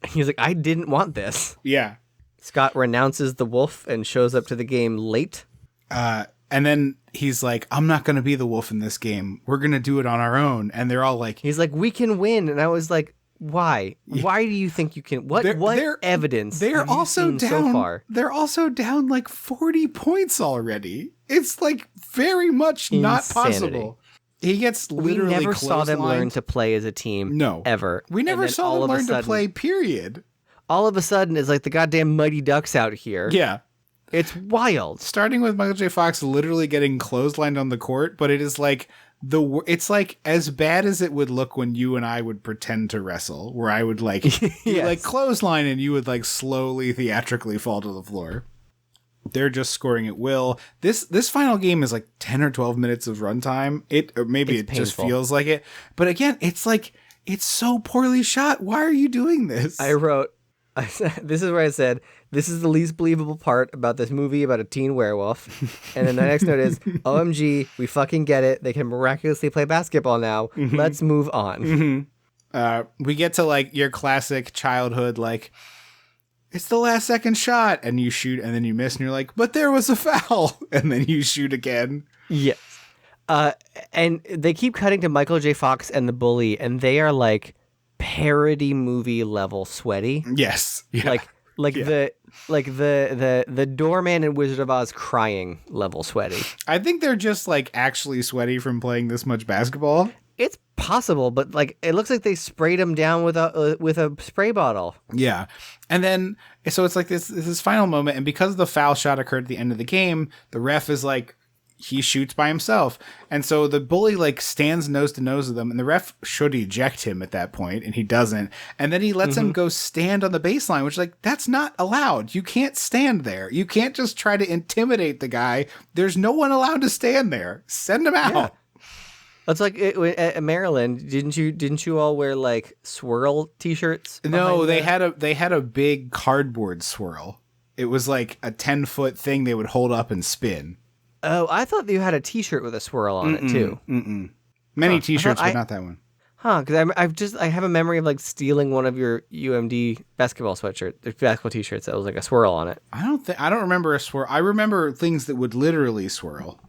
And he's like, I didn't want this. Yeah. Scott renounces the wolf and shows up to the game late. And then he's like, I'm not going to be the wolf in this game. We're going to do it on our own. And they're all like, he's like, we can win. And I was like, why? Why do you think you can? What evidence they're have you also seen down so far? They're also down like 40 points already. It's like very much not possible. He gets literally We never saw them clotheslined. learn to play as a team. No. Ever. We never saw them learn to play, period. All of a sudden, it's like the goddamn Mighty Ducks out here. Yeah. It's wild. Starting with Michael J. Fox literally getting clotheslined on the court, but it is like it's like as bad as it would look when you and I would pretend to wrestle, where I would like you like clothesline and you would like slowly theatrically fall to the floor. They're just scoring at will. This final game is like 10 or 12 minutes of runtime. It just feels like it. But again, it's like it's so poorly shot. Why are you doing this? This is where I said, this is the least believable part about this movie about a teen werewolf. And then the next note is, OMG, we fucking get it. They can miraculously play basketball now. Mm-hmm. Let's move on. Mm-hmm. We get to like your classic childhood, like, it's the last second shot. And you shoot and then you miss and you're like, but there was a foul. And then you shoot again. Yes. And they keep cutting to Michael J. Fox and the bully, and they are like parody movie level sweaty. Yes. Yeah. The doorman in Wizard of Oz crying level sweaty. I think they're just like actually sweaty from playing this much basketball. It's possible, but like it looks like they sprayed him down with a spray bottle. Yeah. And then so it's like this final moment, and because the foul shot occurred at the end of the game, the ref is like, he shoots by himself. And so the bully like stands nose to nose with him, and the ref should eject him at that point, and he doesn't. And then he lets him go stand on the baseline, which like, that's not allowed. You can't stand there. You can't just try to intimidate the guy. There's no one allowed to stand there. Send him out. Yeah. It's like at Maryland, didn't you all wear like swirl t-shirts? No, they had a big cardboard swirl. It was like a 10-foot thing they would hold up and spin. Oh, I thought you had a T-shirt with a swirl on it too. Many T-shirts, but not that one. Huh? Because I have a memory of like stealing one of your UMD basketball T-shirts that was like a swirl on it. I don't remember a swirl. I remember things that would literally swirl.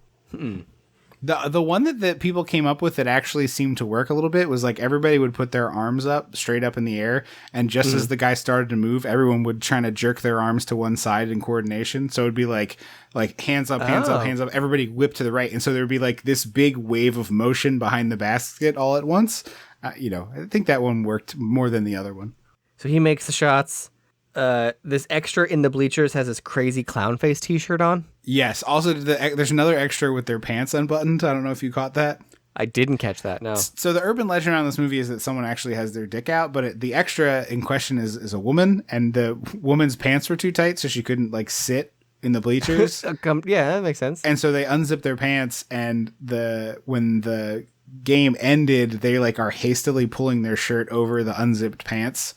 The one that people came up with that actually seemed to work a little bit was like everybody would put their arms up straight up in the air, and just as the guy started to move, everyone would try to jerk their arms to one side in coordination. So it'd be like hands up, hands up, hands up. Everybody whip to the right, and so there would be like this big wave of motion behind the basket all at once. I think that one worked more than the other one. So he makes the shots. This extra in the bleachers has this crazy clown face T-shirt on. Yes. Also, there's another extra with their pants unbuttoned. I don't know if you caught that. I didn't catch that, no. So the urban legend around this movie is that someone actually has their dick out, but the extra in question is a woman, and the woman's pants were too tight, so she couldn't like sit in the bleachers. Yeah, that makes sense. And so they unzipped their pants, and when the game ended, they like are hastily pulling their shirt over the unzipped pants.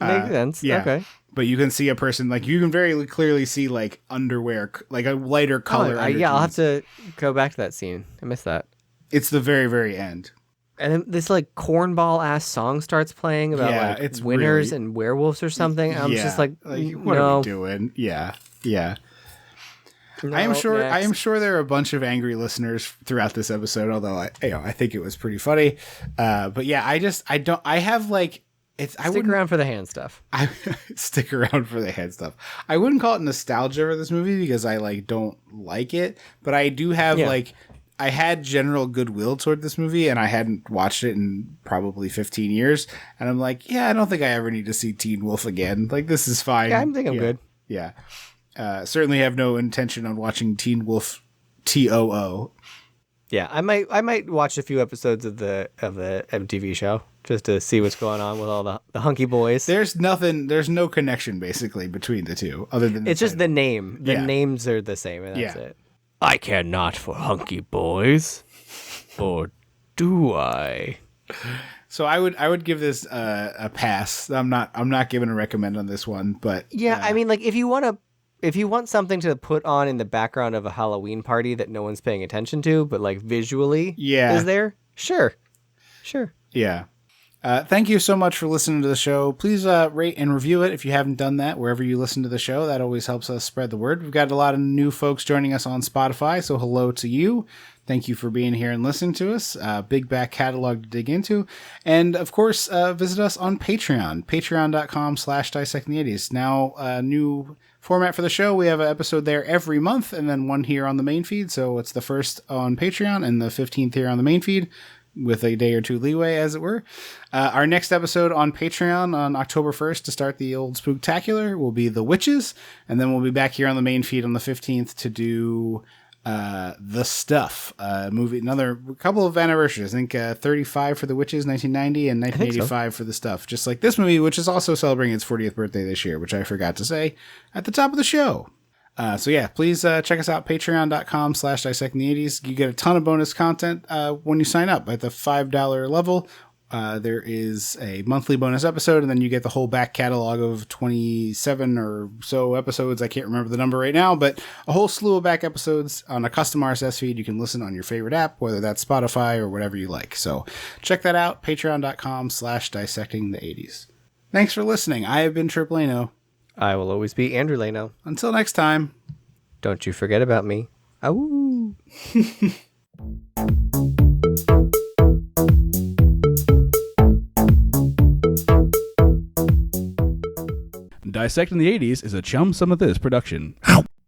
Makes sense. Yeah. Okay. But you can see a person, like, you can very clearly see, like, underwear, like a lighter color. Yeah, I'll have to go back to that scene. I missed that. It's the very, very end. And then this, like, cornball-ass song starts playing about, it's winners really... and werewolves or something. I'm just like, what are we doing? Yeah. No, I am sure there are a bunch of angry listeners throughout this episode, although I think it was pretty funny. But yeah, I have, like... Stick around for the hand stuff. Stick around for the hand stuff. I wouldn't call it nostalgia for this movie because I like don't like it, but I do have like I had general goodwill toward this movie, and I hadn't watched it in probably 15 years, and I'm like, I don't think I ever need to see Teen Wolf again. Like, this is fine. Yeah, I think I'm good. Yeah. Certainly have no intention on watching Teen Wolf TOO. Yeah, I might watch a few episodes of the MTV show just to see what's going on with all the hunky boys. There's no connection basically between the two other than it's just the name. The names are the same, and that's it. I care not for hunky boys, or do I? So I would give this a pass. I'm not giving a recommend on this one, but I mean, like if you want something to put on in the background of a Halloween party that no one's paying attention to, but like visually is there? Sure. Yeah. Thank you so much for listening to the show. Please rate and review it if you haven't done that wherever you listen to the show. That always helps us spread the word. We've got a lot of new folks joining us on Spotify, so hello to you. Thank you for being here and listening to us. Big back catalog to dig into. And, of course, visit us on Patreon, patreon.com/dissectingthe80s. Now, a new format for the show. We have an episode there every month and then one here on the main feed. So it's the first on Patreon and the 15th here on the main feed, with a day or two leeway, as it were. Our next episode on Patreon on October 1st to start the old spooktacular will be The Witches, and then we'll be back here on the main feed on the 15th to do The Stuff movie. Another couple of anniversaries. I think 35 for The Witches, 1990, and 1985 for The Stuff. Just like this movie, which is also celebrating its 40th birthday this year, which I forgot to say at the top of the show. So yeah, please check us out, patreon.com/dissectingthe80s. You get a ton of bonus content when you sign up at the $5 level. There is a monthly bonus episode, and then you get the whole back catalog of 27 or so episodes. I can't remember the number right now, but a whole slew of back episodes on a custom RSS feed. You can listen on your favorite app, whether that's Spotify or whatever you like. So check that out, patreon.com/dissectingthe80s. Thanks for listening. I have been Trip Lano. I will always be Andrew Lano. Until next time. Don't you forget about me. Awoo. Dissecting the 80s is a Chum Some of This production.